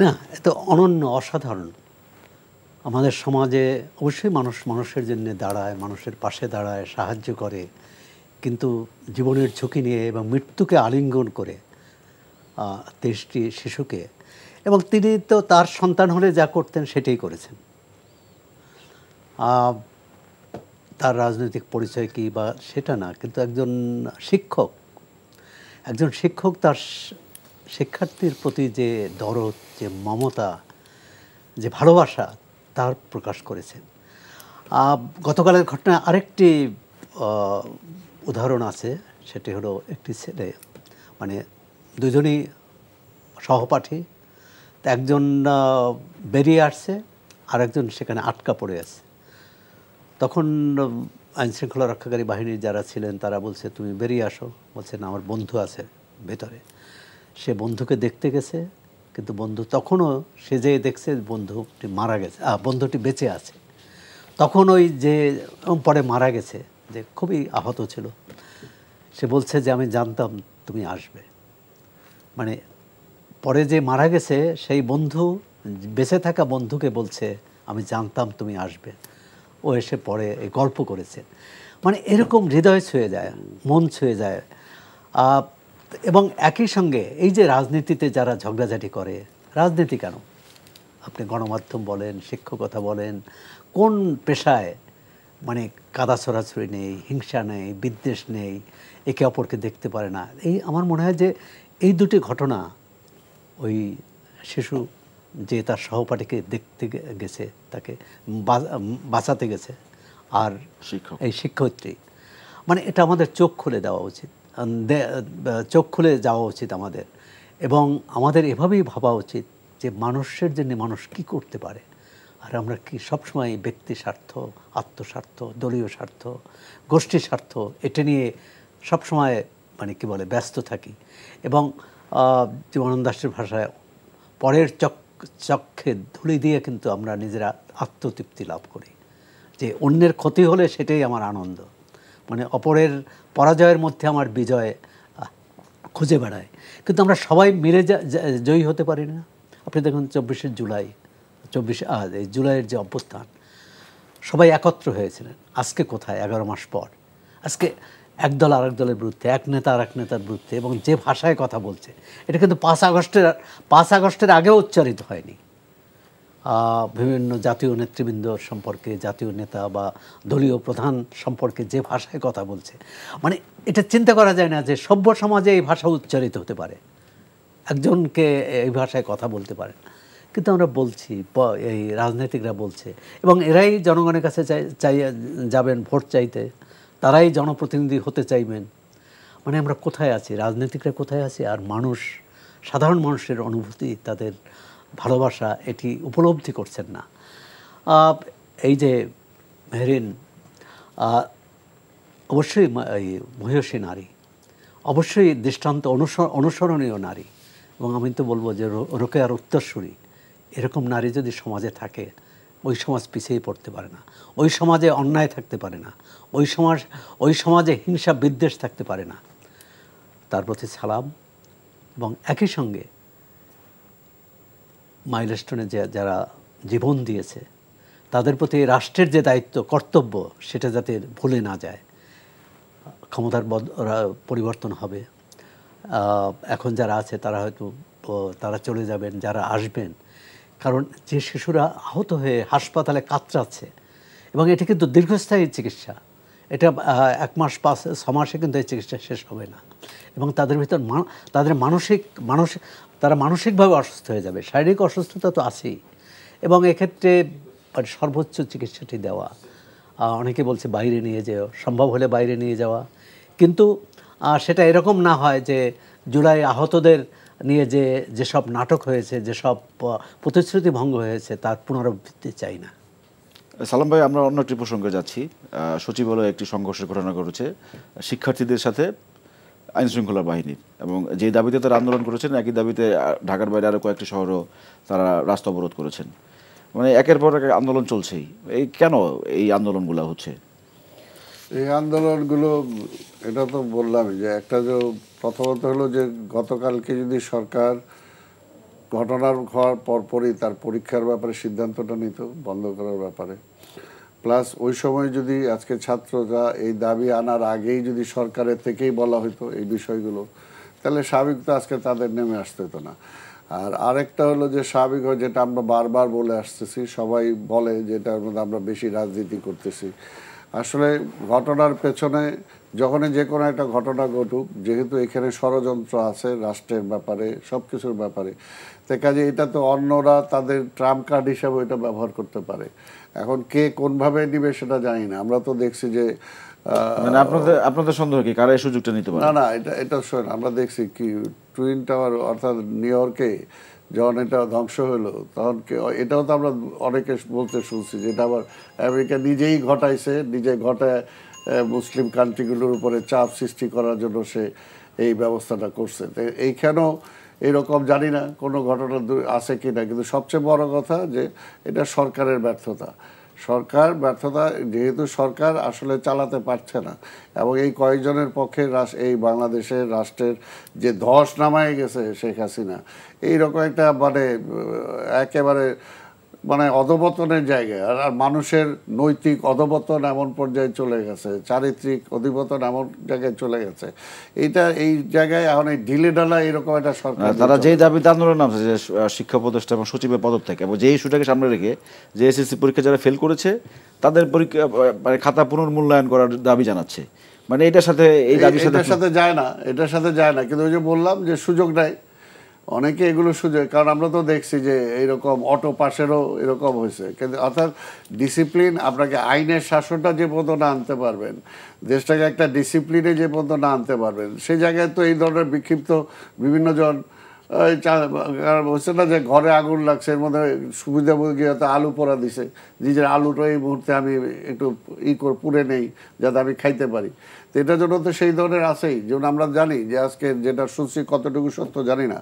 Speaker 5: না, এত অনন্য, অসাধারণ। আমাদের সমাজে অবশ্যই মানুষের জন্য দাঁড়ায়, মানুষের পাশে দাঁড়ায়, সাহায্য করে, কিন্তু জীবনের ঝুঁকি নিয়ে এবং মৃত্যুকে আলিঙ্গন করে 23টি শিশুকে, এবং তিনি তো তার সন্তান হলে যা করতেন সেটাই করেছেন। তার রাজনৈতিক পরিচয় কি বা সেটা না, কিন্তু একজন শিক্ষক, একজন শিক্ষক তার শিক্ষার্থীর প্রতি যে দরদ, যে মমতা, যে ভালোবাসা তার প্রকাশ করেছেন। গতকালের ঘটনা আরেকটি উদাহরণ আছে, সেটি হলো একটি ছেলে, মানে দুজনই সহপাঠী, তো একজন বেরিয়ে আসছে আর একজন সেখানে আটকা পড়ে আছে। তখন আইনশৃঙ্খলা রক্ষাকারী বাহিনীর যারা ছিলেন তারা বলছে তুমি বেরিয়ে আসো, বলছে না আমার বন্ধু আছে ভেতরে। সে বন্ধুকে দেখতে গেছে, কিন্তু বন্ধু তখনও সে যে দেখছে বন্ধুটি মারা গেছে, বন্ধুটি বেঁচে আছে। তখন ওই যে পরে মারা গেছে, যে খুবই আহত ছিল, সে বলছে যে আমি জানতাম তুমি আসবে। মানে পরে যে মারা গেছে সেই বন্ধু বেঁচে থাকা বন্ধুকে বলছে আমি জানতাম তুমি আসবে। ও এসে পরে এই গল্প করেছে। মানে এরকম হৃদয় ছুঁয়ে যায়, মন ছুঁয়ে যায়। এবং একই সঙ্গে এই যে রাজনীতিতে যারা ঝগড়াঝাটি করে, রাজনীতি কেন, আপনি গণমাধ্যম বলেন, শিক্ষকতা বলেন, কোন পেশায় মানে কাদা ছড়াছড়ি নেই, হিংসা নেই, বিদ্বেষ নেই, একে অপরকে দেখতে পারে না। এই আমার মনে হয় যে এই দুটি ঘটনা, ওই শিশু যে তার সহপাঠীকে দেখতে গেছে, তাকে বাঁচাতে গেছে, আর এই শিক্ষয়িত্রী, মানে এটা আমাদের চোখ খুলে দেওয়া উচিত, চোখ খুলে যাওয়া উচিত আমাদের। এবং আমাদের এভাবেই ভাবা উচিত যে মানুষের জন্য মানুষ কি করতে পারে। আর আমরা কি সবসময় ব্যক্তি স্বার্থ, আত্মস্বার্থ, দলীয় স্বার্থ, গোষ্ঠী স্বার্থ এটা নিয়ে সবসময় মানে কি বলে ব্যস্ত থাকি। এবং জীবনানন্দ দাশের ভাষায় পরের চক্ষে ধুলি দিয়ে কিন্তু আমরা নিজেরা আত্মতৃপ্তি লাভ করি, যে অন্যের ক্ষতি হলে সেটাই আমার আনন্দ, মানে অপরের পরাজয়ের মধ্যে আমার বিজয় খুঁজে বেড়ায়। কিন্তু আমরা সবাই মিলে জয়ী হতে পারি না। আপনি দেখুন 24শে জুলাই, এই জুলাইয়ের যে অভ্যুত্থান, সবাই একত্র হয়েছিলেন। আজকে কোথায় 11 মাস পর? আজকে এক দল আরেক দলের বিরুদ্ধে, এক নেতা আরেক নেতার বিরুদ্ধে, এবং যে ভাষায় কথা বলছে এটা কিন্তু 5 আগস্টের আগেও উচ্চারিত হয়নি। বিভিন্ন জাতীয় নেতৃবৃন্দ সম্পর্কে, জাতীয় নেতা বা দলীয় প্রধান সম্পর্কে যে ভাষায় কথা বলছে, মানে এটা চিন্তা করা যায় না যে সভ্য সমাজে এই ভাষা উচ্চারিত হতে পারে, একজনকে এই ভাষায় কথা বলতে পারে। কিন্তু আমরা বলছি, এই রাজনীতিকরা বলছে, এবং এরাই জনগণের কাছে যাবেন ভোট চাইতে, তারাই জনপ্রতিনিধি হতে চাইবেন। মানে আমরা কোথায় আছি, রাজনীতিকরা কোথায় আছি, আর মানুষ, সাধারণ মানুষের অনুভূতি, তাদের ভালোবাসা, এটি উপলব্ধি করছেন না। এই যে মেহরিন অবশ্যই মহিষী নারী, অবশ্যই দৃষ্টান্ত অনুসরণীয় নারী, এবং আমি তো বলবো যে রোকেয়ার উত্তরসূরি এরকম নারী যদি সমাজে থাকে, ওই সমাজ পিছিয়ে পড়তে পারে না, ওই সমাজে অন্যায় থাকতে পারে না, ওই সমাজে হিংসা বিদ্বেষ থাকতে পারে না। তার প্রতি সালাম। এবং একই সঙ্গে মাইলস্টোনে যারা জীবন দিয়েছে তাদের প্রতি রাষ্ট্রের যে দায়িত্ব, কর্তব্য, সেটা যাতে ভুলে না যায়। ক্ষমতার পরিবর্তন হবে, এখন যারা আছে তারা হয়তো তারা চলে যাবেন, যারা আসবেন, কারণ যে শিশুরা আহত হয়ে হাসপাতালে কাতরাচ্ছে, এবং এটি কিন্তু দীর্ঘস্থায়ী চিকিৎসা, এটা 1 মাস 6 মাসে কিন্তু এই চিকিৎসা শেষ হবে না, এবং তাদের ভিতর তাদের তারা মানসিকভাবে অসুস্থ হয়ে যাবে, শারীরিক অসুস্থতা তো আছেই, এবং এক্ষেত্রে সর্বোচ্চ চিকিৎসাটি দেওয়া। অনেকে বলছে বাইরে নিয়ে যাওয়া, সম্ভব হলে বাইরে নিয়ে যাওয়া, কিন্তু সেটা এরকম না হয় যে জুলাই আহতদের নিয়ে যেসব নাটক হয়েছে, যেসব প্রতিশ্রুতি ভঙ্গ হয়েছে, তার পুনরাবৃত্তি চাই না।
Speaker 1: সালাম ভাই, আমরা অন্য একটি প্রসঙ্গে যাচ্ছি। সচিবালয়ে একটি সংঘর্ষের ঘটনা ঘটেছে শিক্ষার্থীদের সাথে আইনশৃঙ্খলা বাহিনীর, এবং যে দাবিতে তারা আন্দোলন করেছেন একই দাবিতে ঢাকার বাইরে আরও কয়েকটি শহরও তারা রাস্তা অবরোধ করেছেন। মানে একের পর এক আন্দোলন চলছেই। এই কেন এই আন্দোলনগুলো হচ্ছে?
Speaker 4: এই আন্দোলনগুলো, এটা তো বললামই যে একটা যে প্রথমত হলো যে গতকালকে যদি সরকার ঘটনার হওয়ার পরপরই তার পরীক্ষার ব্যাপারে সিদ্ধান্তটা নিত বন্ধ করার ব্যাপারে, প্লাস ওই সময় যদি আজকে ছাত্ররা এই দাবি আনার আগেই যদি সরকারের থেকেই বলা হতো এই বিষয়গুলো, তাহলে স্বাভাবিক তো আজকে তাদের নেমে আসতে হতো না। আর আরেকটা হলো যে স্বাভাবিক হয়, যেটা আমরা বারবার বলে আসতেছি, সবাই বলে যে এটার মধ্যে আমরা বেশি রাজনীতি করতেছি। আসলে ঘটনার পেছনে যখনই যে কোনো একটা ঘটনা ঘটুক, যেহেতু এখানে ষড়যন্ত্র আছে রাষ্ট্রের ব্যাপারে, সব কিছুর ব্যাপারে, তো কাজে এটা তো অন্যরা তাদের ট্রাম্প কার্ড হিসাবে এটা ব্যবহার করতে পারে। এখন কে কোনভাবে নিবে সেটা জানি না। আমরা তো দেখছি যে
Speaker 1: মানে আপনাদের সন্দেহ কি কারা এই সুযোগটা নিতে পারে?
Speaker 4: না না, এটা শোন, আমরা দেখছি কি টুইন টাওয়ার অর্থাৎ নিউ ইয়র্কে যখন এটা ধ্বংস হলো, তখন এটাও তো আমরা অনেকে বলতে শুনছি যে এটা আবার আমেরিকা নিজেই ঘটাইছে, নিজে ঘটায় মুসলিম কান্ট্রিগুলোর উপরে চাপ সৃষ্টি করার জন্য সে এই ব্যবস্থাটা করছে। তো এইখানেও এরকম জানি না কোনো ঘটনা আছে কি না, কিন্তু সবচেয়ে বড় কথা যে এটা সরকারের ব্যর্থতা। যেহেতু সরকার আসলে চালাতে পারছে না, এবং এই কয়েকজনের পক্ষে এই বাংলাদেশের রাষ্ট্রের যে ধস নামায় গেছে শেখ হাসিনা, এইরকম একটা মানে একেবারে মানে অধপতনের জায়গায়, আর মানুষের নৈতিক অধপতন এমন পর্যায়ে চলে গেছে, চারিত্রিক অধপতন এমন জায়গায় চলে গেছে। এই জায়গায় এখন এই ঢিলে ঢালা এরকম একটা সরকার,
Speaker 1: তারা যেই দাবিতে আন্দোলন নামছে যে শিক্ষা উপদেষ্টা এবং সচিবের পদত্যাগ, এবং যে ইস্যুটাকে সামনে রেখে যে এসএসসি পরীক্ষা যারা ফেল করেছে তাদের পরীক্ষা মানে খাতা পুনর্মূল্যায়ন করার দাবি জানাচ্ছে। মানে এটার সাথে
Speaker 4: এটার সাথে যায় না, কিন্তু ওই যে বললাম যে সুযোগ নেয় অনেকে এগুলো সুযোগ। কারণ আমরা তো দেখছি যে এইরকম অটো পাসেরও এরকম হয়েছে, কিন্তু অর্থাৎ ডিসিপ্লিন, আপনাকে আইনের শাসনটা যে পর্যন্ত না আনতে পারবেন, দেশটাকে একটা ডিসিপ্লিনে যে পর্যন্ত না আনতে পারবেন, সেই জায়গায় তো এই ধরনের বিক্ষিপ্ত বিভিন্ন জন হচ্ছে না যে ঘরে আগুন লাগছে, এর মধ্যে সুবিধাভোগী হয়তো আলু পোড়া দিছে, নিজের আলুটা এই মুহূর্তে আমি একটু পুড়ে নেই যাতে আমি খাইতে পারি। তো এটার জন্য তো সেই ধরনের আছেই। যেমন আমরা জানি যে আজকে যেটা শুনছি কতটুকু সত্য জানি না,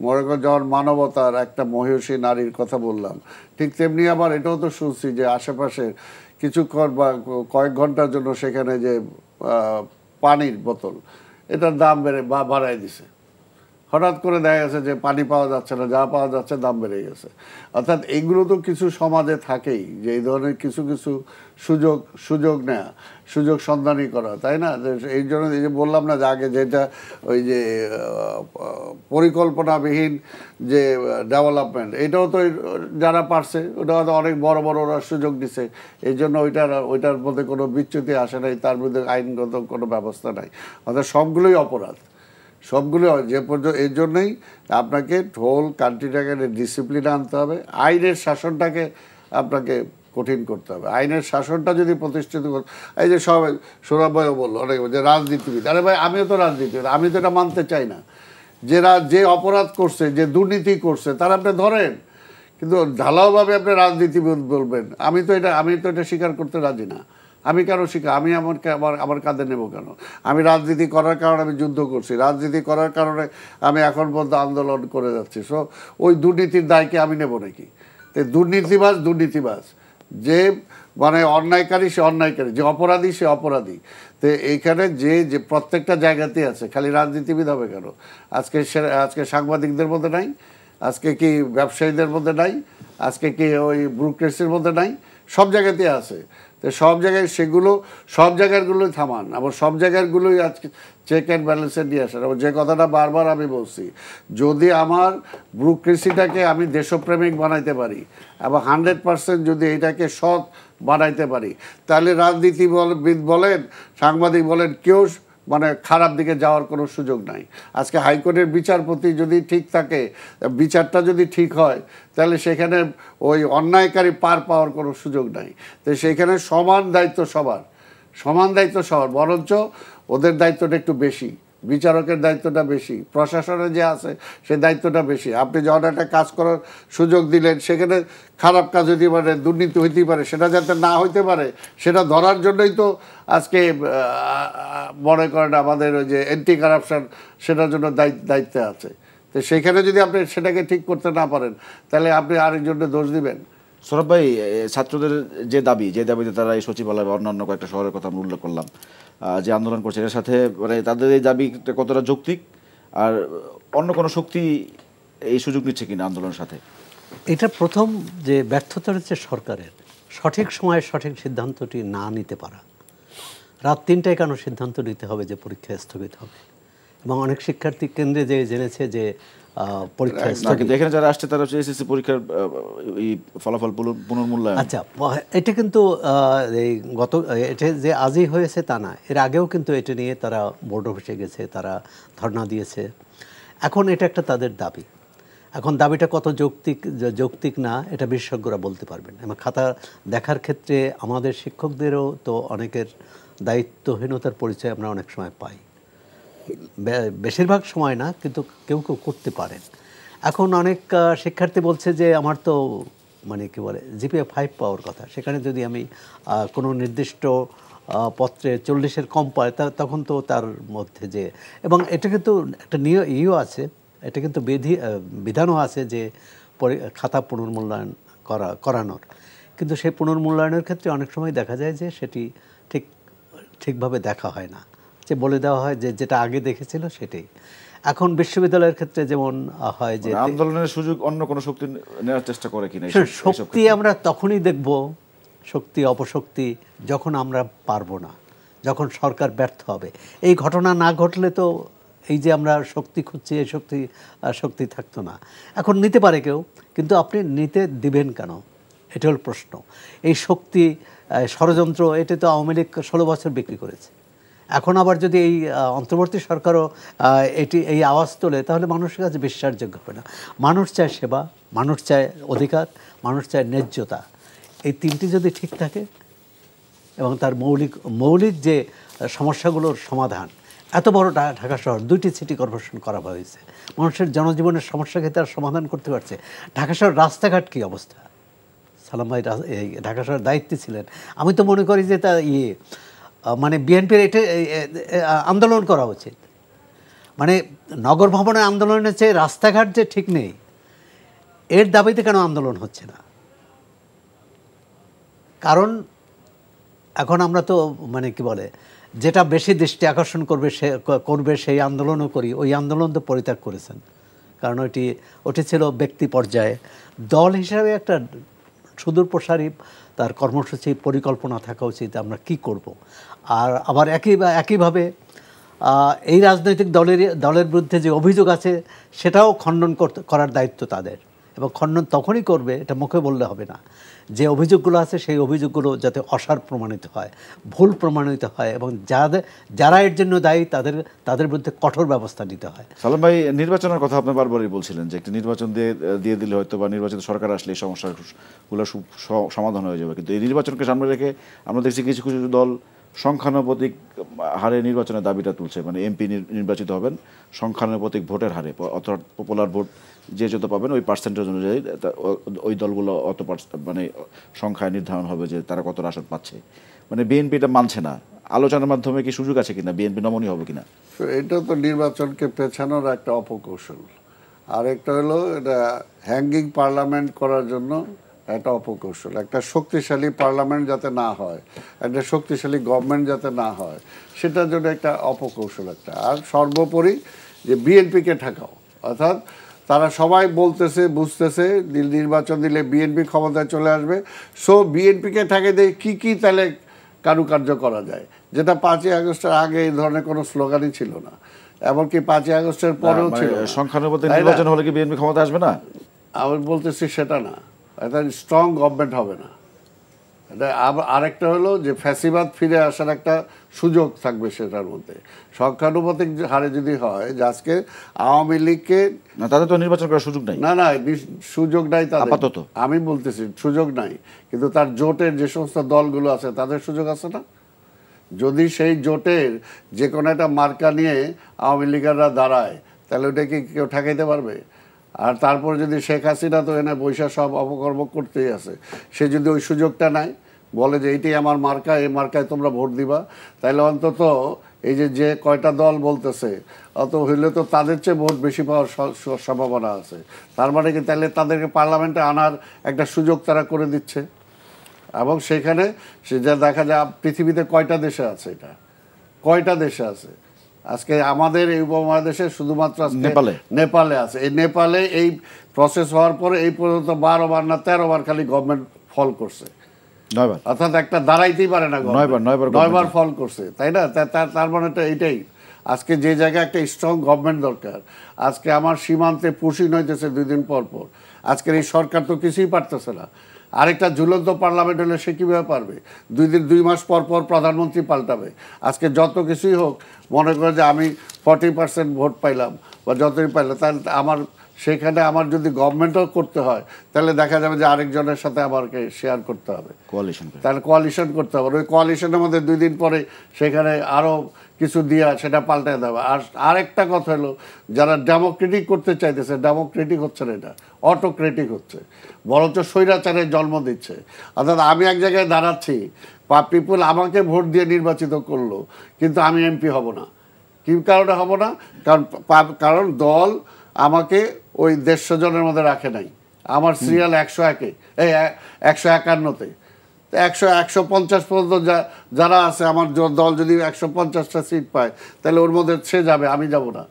Speaker 4: মনে করেন যখন মানবতার একটা মহিষী নারীর কথা বললাম, ঠিক তেমনি আবার এটাও তো শুনছি যে আশেপাশের কিছুক্ষণ বা কয়েক ঘন্টার জন্য সেখানে যে পানির বোতল, এটার দাম বাড়ায় দিছে। হঠাৎ করে দেখা গেছে যে পানি পাওয়া যাচ্ছে না, যা পাওয়া যাচ্ছে দাম বেড়ে গেছে। অর্থাৎ এইগুলো তো কিছু সমাজে থাকেই, যে এই ধরনের কিছু সুযোগ নেওয়া, সুযোগ সন্ধানী করা, তাই না? এই জন্য এই যে বললাম না যে আগে যেটা ওই যে পরিকল্পনাবিহীন যে ডেভেলপমেন্ট, এটাও তো যারা পারছে ওটা হয়তো অনেক বড় ওরা সুযোগ দিছে, এই জন্য ওইটার মধ্যে কোনো বিচ্যুতি আসে নাই, তার মধ্যে আইনগত কোনো ব্যবস্থা নাই। অর্থাৎ সবগুলোই অপরাধ, সবগুলো যে পর্যন্ত। এর জন্যই আপনাকে হোল কান্ট্রিটাকে ডিসিপ্লিন আনতে হবে, আইনের শাসনটাকে আপনাকে কঠিন করতে হবে। আইনের শাসনটা যদি প্রতিষ্ঠিত এই যে সব সৌরভ ভাইও বললো অনেক যে রাজনীতিবিদ, আরে ভাই আমিও তো রাজনীতিবিদ, আমি তো এটা মানতে চাই না। যে অপরাধ করছে, যে দুর্নীতি করছে তারা আপনি ধরেন, কিন্তু ঢালাওভাবে আপনি রাজনীতিবিদ বলবেন, আমি তো এটা স্বীকার করতে রাজি না। আমি কেন আমি আমার কাঁধে নেব কেন? আমি রাজনীতি করার কারণে আমি যুদ্ধ করছি, রাজনীতি করার কারণে আমি এখন পর্যন্ত আন্দোলন করে যাচ্ছি। সো ওই দুর্নীতির দায়কে আমি নেব নাকি? তো দুর্নীতিবাজ, যে মানে অন্যায়কারী সে অন্যায়কারী, যে অপরাধী সে অপরাধী। তো এইখানে যে প্রত্যেকটা জায়গাতেই আছে, খালি রাজনীতিবিদ হবে কেন? আজকে সাংবাদিকদের মধ্যে নাই, আজকে কি ব্যবসায়ীদের মধ্যে নাই, আজকে কি ওই ব্যুরোক্রেসির মধ্যে নাই? সব জায়গাতেই আছে। তো সব জায়গাগুলোই থামান, আবার সব জায়গাগুলোই আজকে চেক অ্যান্ড ব্যালেন্সে নিয়ে আসেন। এবং যে কথাটা বারবার আমি বলছি, যদি আমার ব্যুরোক্রেসিটাকে আমি দেশপ্রেমিক বানাইতে পারি এবং 100% যদি এইটাকে সৎ বানাইতে পারি, তাহলে রাজনীতিবিদ বলেন, সাংবাদিক বলেন, কেউ মানে খারাপ দিকে যাওয়ার কোনো সুযোগ নাই। আজকে হাইকোর্টের বিচারপতি যদি ঠিক থাকে, বিচারটা যদি ঠিক হয়, তাহলে সেখানে ওই অন্যায়কারী পার পাওয়ার কোনো সুযোগ নাই। তো সেইখানে সমান দায়িত্ব সবার, বরঞ্চ ওদের দায়িত্বটা একটু বেশি, বিচারকের দায়িত্বটা বেশি, প্রশাসনের যে আছে সে দায়িত্বটা বেশি। আপনি যখন একটা কাজ করার সুযোগ দিলেন, সেখানে খারাপ কাজ হইতে পারে, দুর্নীতি হইতেই পারে, সেটা যাতে না হইতে পারে সেটা ধরার জন্যই তো আজকে মনে করেন আমাদের ওই যে অ্যান্টি কারাপশন, সেটার জন্য দায়িত্বে আছে। তো সেইখানে যদি আপনি সেটাকে ঠিক করতে না পারেন, তাহলে আপনি আরেকজনকে দোষ দিবেন।
Speaker 1: সৌরভ ভাই, ছাত্রদের যে দাবিতে তারা এই সচিবালয় বা অন্যান্য কয়েকটা শহরের কথা আমরা উল্লেখ করলাম, যে আন্দোলন করছে, এর সাথে মানে তাদের এই দাবি কতটা যৌক্তিক, আর অন্য কোনো শক্তি এই সুযোগ নিচ্ছে কিনা আন্দোলনের সাথে?
Speaker 5: এটা প্রথম যে ব্যর্থতা হচ্ছে সরকারের, সঠিক সময়ে সঠিক সিদ্ধান্তটি না নিতে পারা। রাত 3টায় কেন সিদ্ধান্ত নিতে হবে যে পরীক্ষা স্থগিত হবে? এবং অনেক শিক্ষার্থী কেন্দ্রে যে জেনেছে যে পরীক্ষা
Speaker 1: না, কিন্তু এখানে যারা আসছে তারা হচ্ছে এসএসসি পরীক্ষার এই ফলাফল পুনর্মূল্যায়ন।
Speaker 5: আচ্ছা, এটা কিন্তু এই এটা যে আজই হয়েছে তা না, এর আগেও কিন্তু এটা নিয়ে তারা বোর্ড অফিসে গেছে, তারা ধর্ণা দিয়েছে। এখন এটা একটা তাদের দাবি। এখন দাবিটা কত যৌক্তিক না এটা বিশেষজ্ঞরা বলতে পারবেন। এবং খাতা দেখার ক্ষেত্রে আমাদের শিক্ষকদেরও তো অনেকের দায়িত্বহীনতার পরিচয় আমরা অনেক সময় পাই, বেশিরভাগ সময় না, কিন্তু কেউ কেউ করতে পারেন। এখন অনেক শিক্ষার্থী বলছে যে আমার তো মানে কি বলে জিপিএ 5 পাওয়ার কথা, সেখানে যদি আমি কোনো নির্দিষ্ট পত্রে 40-এর কম পাই তখন তো তার মধ্যে যে, এবং এটা কিন্তু একটা আছে, এটা কিন্তু বিধানও আছে যে খাতা পুনর্মূল্যায়ন করানোর, কিন্তু সেই পুনর্মূল্যায়নের ক্ষেত্রে অনেক সময় দেখা যায় যে সেটি ঠিকভাবে দেখা হয় না, যে বলে দেওয়া হয় যে যেটা আগে দেখেছিল সেটাই। এখন বিশ্ববিদ্যালয়ের ক্ষেত্রে যেমন হয় যে
Speaker 1: আন্দোলনের সুযোগ অন্য কোনো শক্তি নেওয়ার চেষ্টা করে কিনা,
Speaker 5: শক্তি আমরা তখনই দেখব, শক্তি অপশক্তি, যখন আমরা পারবো না, যখন সরকার ব্যর্থ হবে। এই ঘটনা না ঘটলে তো এই যে আমরা শক্তি খুঁজছি, এই শক্তি থাকতো না। এখন নিতে পারে কেউ, কিন্তু আপনি নিতে দিবেন কেন, এটা হল প্রশ্ন। এই শক্তি ষড়যন্ত্র, এটা তো আওয়ামী লীগ 16 বছর বিক্রি করেছে। এখন আবার যদি এই অন্তর্বর্তী সরকারও এই আওয়াজ তোলে, তাহলে মানুষের কাছে বিশ্বাসযোগ্য হবে না। মানুষ চায় সেবা, মানুষ চায় অধিকার, মানুষ চায় ন্যায্যতা। এই তিনটি যদি ঠিক থাকে এবং তার মৌলিক যে সমস্যাগুলোর সমাধান, এত বড় ঢাকা শহর 2টি সিটি কর্পোরেশন করা হয়েছে, মানুষের জনজীবনের সমস্যাকে তারা সমাধান করতে পারছে। ঢাকা শহর রাস্তাঘাট কী অবস্থা, সালাম ভাই ঢাকা শহরের দায়িত্বে ছিলেন। আমি তো মনে করি যে তা মানে বিএনপির এটা আন্দোলন করা উচিত। মানে নগর ভবনের আন্দোলনের চেয়ে রাস্তাঘাট যে ঠিক নেই, এর দাবিতে কেন আন্দোলন হচ্ছে না? কারণ এখন আমরা তো মানে কি বলে, যেটা বেশি দৃষ্টি আকর্ষণ করবে সেই আন্দোলনও করি। ওই আন্দোলন তো পরিত্যাগ করেছেন, কারণ ওটি ছিল ব্যক্তি পর্যায়ে। দল হিসাবে একটা সুদূর প্রসারী তার কর্মসূচি পরিকল্পনা থাকা উচিত, আমরা কি করব। আর আবার একইভাবে এই রাজনৈতিক দলের বিরুদ্ধে যে অভিযোগ আছে সেটাও খণ্ডন করার দায়িত্ব তাদের, এবং খণ্ডন তখনই করবে, এটা মুখে বললে হবে না, যে অভিযোগগুলো আছে সেই অভিযোগগুলো যাতে অসার প্রমাণিত হয়, ভুল প্রমাণিত হয়, এবং যারা এর জন্য দায়ী তাদের বিরুদ্ধে কঠোর ব্যবস্থা নিতে হয়।
Speaker 1: সালাম ভাই, নির্বাচনের কথা আপনি বারবারই বলছিলেন যে একটি নির্বাচন দিয়ে দিলে হয়তো বা নির্বাচিত সরকার আসলে এই সমস্যাগুলো সমাধান হয়ে যাবে, কিন্তু এই নির্বাচনকে সামনে রেখে আমরা দেখছি কিছু কিছু দল সংখ্যানুপাতিক হারে নির্বাচনের দাবিটা তুলছে। মানে এমপি নির্বাচিত হবেন সংখ্যানুপাতিক ভোটের হারে, অর্থাৎ পপুলার ভোট যে যত পাবেন ওই পার্সেন্টেজ অনুযায়ী ওই দলগুলো অত মানে সংখ্যায় নির্ধারণ হবে যে তারা কতটা আসন পাচ্ছে। মানে বিএনপি এটা মানছে না। আলোচনার মাধ্যমে কি সুযোগ আছে কিনা, বিএনপি নমনীয় হবে কিনা?
Speaker 4: এটা তো নির্বাচনকে পেছানোর একটা অপকৌশল। আর একটা হলো এটা হ্যাঙ্গিং পার্লামেন্ট করার জন্য একটা অপকৌশল। একটা শক্তিশালী পার্লামেন্ট যাতে না হয়, একটা শক্তিশালী গভর্নমেন্ট যাতে না হয়, সেটার জন্য একটা অপকৌশল একটা। আর সর্বোপরি যে বিএনপিকে ঠেকাও, অর্থাৎ তারা সবাই বলতেছে, বুঝতেছে নির্বাচন দিলে বিএনপি ক্ষমতায় চলে আসবে, সো বিএনপিকে ঠেকে দিয়ে কী তাহলে কারুকার্য করা যায়, যেটা 5ই আগস্টের আগে এই ধরনের কোনো স্লোগানই ছিল না, এমনকি 5ই আগস্টের পরেও ছিল।
Speaker 1: সংখ্যানুপাতিক নির্বাচন হলে কি বিএনপি ক্ষমতা আসবে না?
Speaker 4: আমি বলতেছি সেটা না, এটা স্ট্রং গভর্নমেন্ট হবে না। এটা আরেকটা হলো যে ফ্যাসিবাদ ফিরে আসার একটা সুযোগ থাকবে সেটার মধ্যে। সংখ্যানুপাতিক হারে যদি হয় যে আজকে আওয়ামী লীগকে,
Speaker 1: না তাদের তো নির্বাচন করার সুযোগ নাই।
Speaker 4: না সুযোগ নাই তাদের,
Speaker 1: আপাতত
Speaker 4: আমি বলতেছি সুযোগ নাই, কিন্তু তার জোটের যে সমস্ত দলগুলো আছে তাদের সুযোগ আছে না? যদি সেই জোটের যে কোনো একটা মার্কা নিয়ে আওয়ামী লীগাররা দাঁড়ায়, তাহলে ওটা কি কেউ ঠেকাইতে পারবে? আর তারপর যদি শেখ হাসিনা তো এনে বৈশা সব অপকর্ম করতেই আছে, সে যদি ওই সুযোগটা নাই, বলে যে এইটাই আমার মার্কা, এই মার্কায় তোমরা ভোট দিবা, তাহলে অন্তত এই যে কয়টা দল বলতেছে অত হইলে তো তাদের চেয়ে ভোট বেশি পাওয়ার সম্ভাবনা আছে। তার মানে কি তাহলে তাদেরকে পার্লামেন্টে আনার একটা সুযোগ তারা করে দিচ্ছে। এবং সেখানে সে যা দেখা যায় পৃথিবীতে কয়টা দেশে আছে, এটা কয়টা দেশে আছে? আজকে আমাদের এই উপমহাদেশে শুধুমাত্র নেপালে আছে। এই নেপালে এই প্রসেস হওয়ার পরে এই পর্যন্ত 12 বার না 13 বার খালি গভর্নমেন্ট ফল করছে,
Speaker 1: 9 বার,
Speaker 4: অর্থাৎ একটা দাঁড়াইতেই পারে না,
Speaker 1: 9 বার
Speaker 4: ফল করছে, তাই না? তার মানে এইটাই। আজকে যে জায়গায় একটা স্ট্রং গভর্নমেন্ট দরকার, আজকে আমার সীমান্তে পুশিং হইতেছে 2 দিন পর পর, আজকের এই সরকার তো কিছুই পারতেছে না। আরেকটা ঝুলন্ত পার্লামেন্ট হলে সে কীভাবে পারবে? 2 মাস পর পর প্রধানমন্ত্রী পাল্টাবে। আজকে যত কিছুই হোক, মনে করে যে আমি 40% ভোট পাইলাম বা যতই পাইলাম, তাহলে আমার সেখানে আমার যদি গভর্নমেন্টও করতে হয়, তাহলে দেখা যাবে যে আরেকজনের সাথে আমাকে শেয়ার করতে হবে, তাহলে কোয়ালিশন করতে হবে। ওই কোয়ালিশনের মধ্যে 2 দিন পরে সেখানে আরও কিছু দিয়া সেটা পাল্টায় দেবে। আর আরেকটা কথা হলো, যারা ডেমোক্রেটিক করতে চাইতেছে, ডেমোক্রেটিক হচ্ছে না, এটা অটোক্রেটিক হচ্ছে, বরঞ্চ স্বৈরাচারের জন্ম দিচ্ছে। অর্থাৎ আমি এক জায়গায় দাঁড়াচ্ছি, পিপুল আমাকে ভোট দিয়ে নির্বাচিত করলো, কিন্তু আমি এমপি হব না। কী কারণে হব না? কারণ দল আমাকে ওই 150 জনের মধ্যে রাখে নাই, আমার সিরিয়াল 101-এ, এই 151-তে, 150 পর্যন্ত যারা আছে, আমার দল যদি 150টা সিট পায়, তাহলে ওর মধ্যে সে যাবে, আমি যাব না।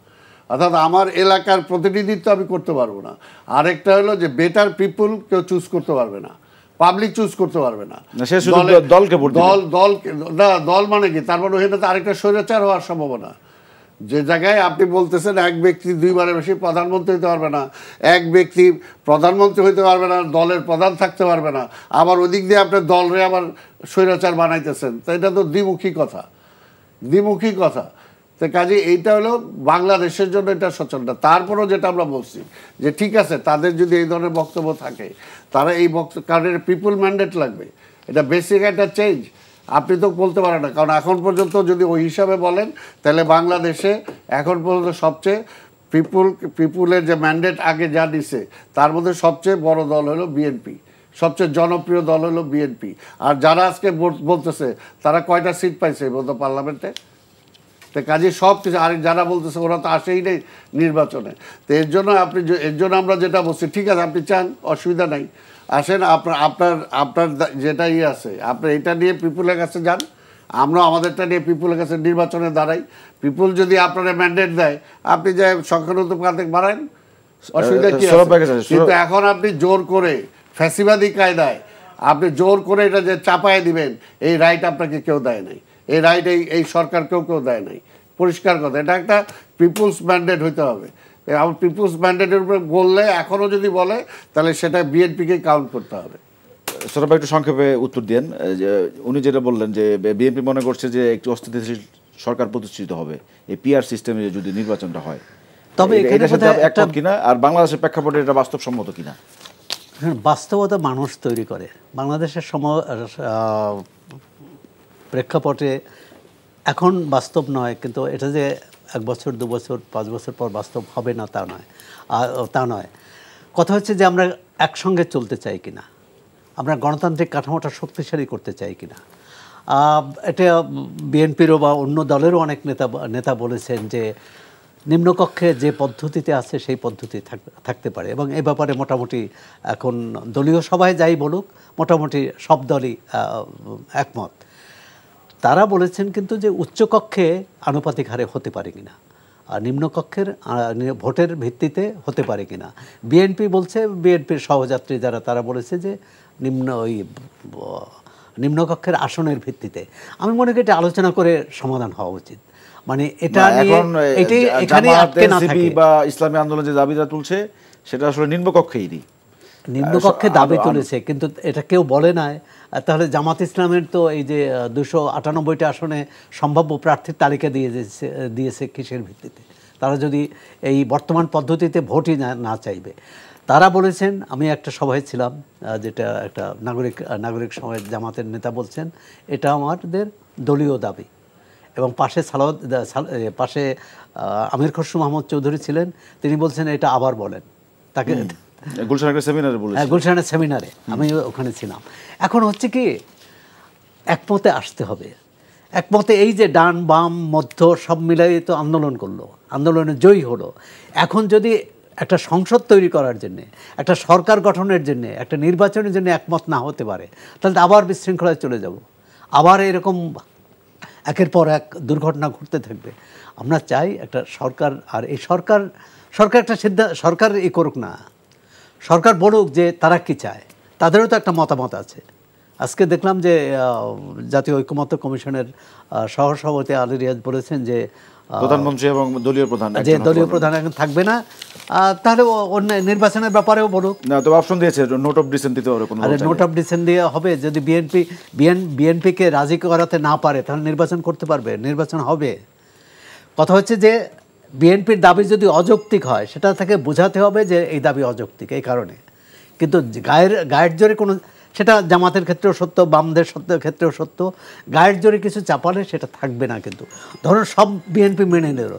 Speaker 4: অর্থাৎ আমার এলাকার প্রতিনিধিত্ব আমি করতে পারবো না। আরেকটা হলো যে বেটার পিপুল কেউ চুজ করতে পারবে না, পাবলিক চুজ করতে পারবে না, দল মানে কি? তার মানে ওখানে তো আরেকটা স্বৈরাচার হওয়ার সম্ভাবনা। যে জায়গায় আপনি বলতেছেন এক ব্যক্তি 2 বারের বেশি প্রধানমন্ত্রী হতে পারবে না, এক ব্যক্তি প্রধানমন্ত্রী হইতে পারবে না, দলের প্রধান থাকতে পারবে না, আবার ওদিক দিয়ে আপনার দলরে আবার স্বৈরাচার বানাইতেছেন, তো এটা তো দ্বিমুখী কথা। তো কাজে এইটা হলো বাংলাদেশের জন্য এটা সচেতনতা। তারপরও যেটা আমরা বলছি যে ঠিক আছে, তাদের যদি এই ধরনের বক্তব্য থাকে, তারা এই কারণ পিপুল ম্যান্ডেট লাগবে, এটা বেসিক একটা চেঞ্জ। আপনি তো বলতে পারেন না, কারণ এখন পর্যন্ত যদি ওই হিসাবে বলেন, তাহলে বাংলাদেশে এখন পর্যন্ত সবচেয়ে পিপুলের যে ম্যান্ডেট আগে যা দিছে, তার মধ্যে সবচেয়ে বড় দল হলো বিএনপি, সবচেয়ে জনপ্রিয় দল হলো বিএনপি। আর যারা আজকে বলতেছে, তারা কয়টা সিট পাইছে বলতো পার্লামেন্টে? তো কাজে সব কিছু, আর যারা বলতেছে ওরা তো আসেই নেই নির্বাচনে। তো এর জন্য আমরা যেটা বলছি, ঠিক আছে আপনি চান, অসুবিধা নাই, আসেন, আপনার যেটা আছে, আপনি এটা নিয়ে পিপুলের কাছে যান, আমরা আমাদেরটা নিয়ে পিপুলের কাছে নির্বাচনে দাঁড়াই। পিপুল যদি আপনার ম্যান্ডেট দেয়, আপনি যে সংখ্যানুপাতে বাড়ান, অসুবিধা কি আছে? কিন্তু এখন আপনি জোর করে ফ্যাসিবাদী কায়দায় আপনি জোর করে এটা যে চাপায় দিবেন, এই রাইট আপনাকে কেউ দেয় নাই, এই রাইট এই সরকার কেউ দেয় নাই। পরিষ্কার কথা, এটা একটা পিপুলস ম্যান্ডেট হইতে হবে। আমার পিপুলস ম্যান্ডেটের উপরে বললে, এখনও যদি বলে, তাহলে সেটা বিএনপিকে কাউন্ট করতে হবে।
Speaker 1: সৌরভ একটু সংক্ষেপে উত্তর দেন। উনি যেটা বললেন যে বিএনপি মনে করছে যে একটি অস্থিতিশীল সরকার প্রতিষ্ঠিত হবে এই পিআর সিস্টেমে যদি নির্বাচনটা হয়, তবে এটার সাথে একমত কিনা, আর বাংলাদেশের প্রেক্ষাপটে এটা বাস্তবসম্মত কিনা?
Speaker 5: বাস্তবতা মানুষ তৈরি করে। বাংলাদেশের প্রেক্ষাপটে এখন বাস্তব নয়, কিন্তু এটা যে 1 বছর 2 বছর 5 বছর পর বাস্তব হবে না তা নয়। কথা হচ্ছে যে আমরা একসঙ্গে চলতে চাই কিনা, আমরা গণতান্ত্রিক কাঠামোটা শক্তিশালী করতে চাই কিনা। এটা বিএনপিরও বা অন্য দলেরও অনেক নেতা বলেছেন যে নিম্নকক্ষে যে পদ্ধতিতে আছে সেই পদ্ধতি থাকতে পারে, এবং এ ব্যাপারে মোটামুটি এখন দলীয় সভায় যাই বলুক, মোটামুটি সব দলই একমত। তারা বলেছেন কিন্তু যে উচ্চকক্ষে আনুপাতিক হারে হতে পারে কিনা, আর নিম্নকক্ষের ভোটের ভিত্তিতে হতে পারে কিনা। বিএনপি বলছে, বিএনপির সহযাত্রী যারা, তারা বলেছে যে নিম্নকক্ষের আসনের ভিত্তিতে। আমি মনে করি এটা আলোচনা করে সমাধান হওয়া উচিত। মানে এটা এটাই এখানে আটকে না থাকে।
Speaker 1: বা ইসলামী আন্দোলন যে দাবিটা তুলছে, সেটা আসলে নিম্নকক্ষে
Speaker 5: দাবি তুলেছে, কিন্তু এটা কেউ বলে নাই। তাহলে জামাত ইসলামের তো এই যে 298টা আসনে সম্ভাব্য প্রার্থীর তালিকা দিয়েছে কিসের ভিত্তিতে? তারা যদি এই বর্তমান পদ্ধতিতে ভোটই না চাইবে। তারা বলেছেন, আমি একটা সভায় ছিলাম, যেটা একটা নাগরিক সভায় জামাতের নেতা বলছেন, এটা আমাদের দলীয় দাবি। এবং পাশে আমির খসরু মাহমুদ চৌধুরী ছিলেন, তিনি বলছেন এটা আবার বলেন। তাকে গুলশানের সেমিনারে আমি ওখানে ছিলাম। এখন হচ্ছে কি, একমতে আসতে হবে। একমতে এই যে ডান বাম মধ্য সব মিলাই তো আন্দোলন করলো, আন্দোলনে জয়ী হলো। এখন যদি একটা সংসদ তৈরি করার জন্যে, একটা সরকার গঠনের জন্যে, একটা নির্বাচনের জন্য একমত না হতে পারে, তাহলে আবার বিশৃঙ্খলায় চলে যাব, আবার এরকম একের পর এক দুর্ঘটনা ঘটতে থাকবে। আমরা চাই একটা সরকার, আর এই সরকার একটা সরকার করুক না, সরকার বলুক যে তারা কি চায়, তাদেরও তো একটা মতামত আছে। আজকে দেখলাম যে জাতীয় ঐকমত্য কমিশনের সহসভাপতি আলী রিয়াজ বলেছেন যে
Speaker 1: প্রধানমন্ত্রী এবং দলীয় প্রধান
Speaker 5: যে
Speaker 1: একজন
Speaker 5: দলীয়
Speaker 1: হতে
Speaker 5: প্রধান এখন থাকবে না, তাহলে অন্য নির্বাচনের ব্যাপারেও বলুক।
Speaker 1: পারবেন। না, তবে অপশন দিয়েছে নোট অফ ডিসেন্ট দিতে পারে কোনো
Speaker 5: আরে
Speaker 1: দল
Speaker 5: নোট
Speaker 1: চাইলে।
Speaker 5: অফ ডিসেন্ট দিয়ে হবে, যদি বিএনপিকে রাজি করাতে না পারে তাহলে নির্বাচন করতে পারবে, নির্বাচন হবে। কথা হচ্ছে যে বিএনপির দাবি যদি অযৌক্তিক হয় সেটা তাকে বোঝাতে হবে যে এই দাবি অযৌক্তিক এই কারণে। কিন্তু গায়ের জোরে কোনো, সেটা জামাতের ক্ষেত্রেও সত্য, বামদের ক্ষেত্রেও সত্য, গায়ের জোরে কিছু চাপালে সেটা থাকবে না। কিন্তু ধরুন সব বিএনপি মেনে নিল,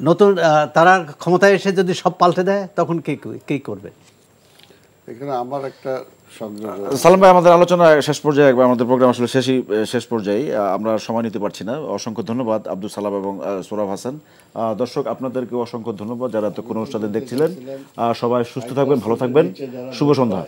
Speaker 5: নতুন তারা ক্ষমতায় এসে যদি সব পাল্টে দেয় তখন কে করবে?
Speaker 4: এখানে আমার একটা সংযোগ,
Speaker 1: সালাম ভাই, আমাদের আলোচনা শেষ পর্যায়ে, একবার আমাদের প্রোগ্রাম আসলে শেষ পর্যায়ে, আমরা সময় নিতে পারছি না। অসংখ্য ধন্যবাদ আব্দুল সালাম এবং সোহরাব হাসান। দর্শক আপনাদেরকে অসংখ্য ধন্যবাদ যারা এতক্ষণ অনুষ্ঠানে দেখছিলেন। সবাই সুস্থ থাকবেন, ভালো থাকবেন, শুভ সন্ধ্যা।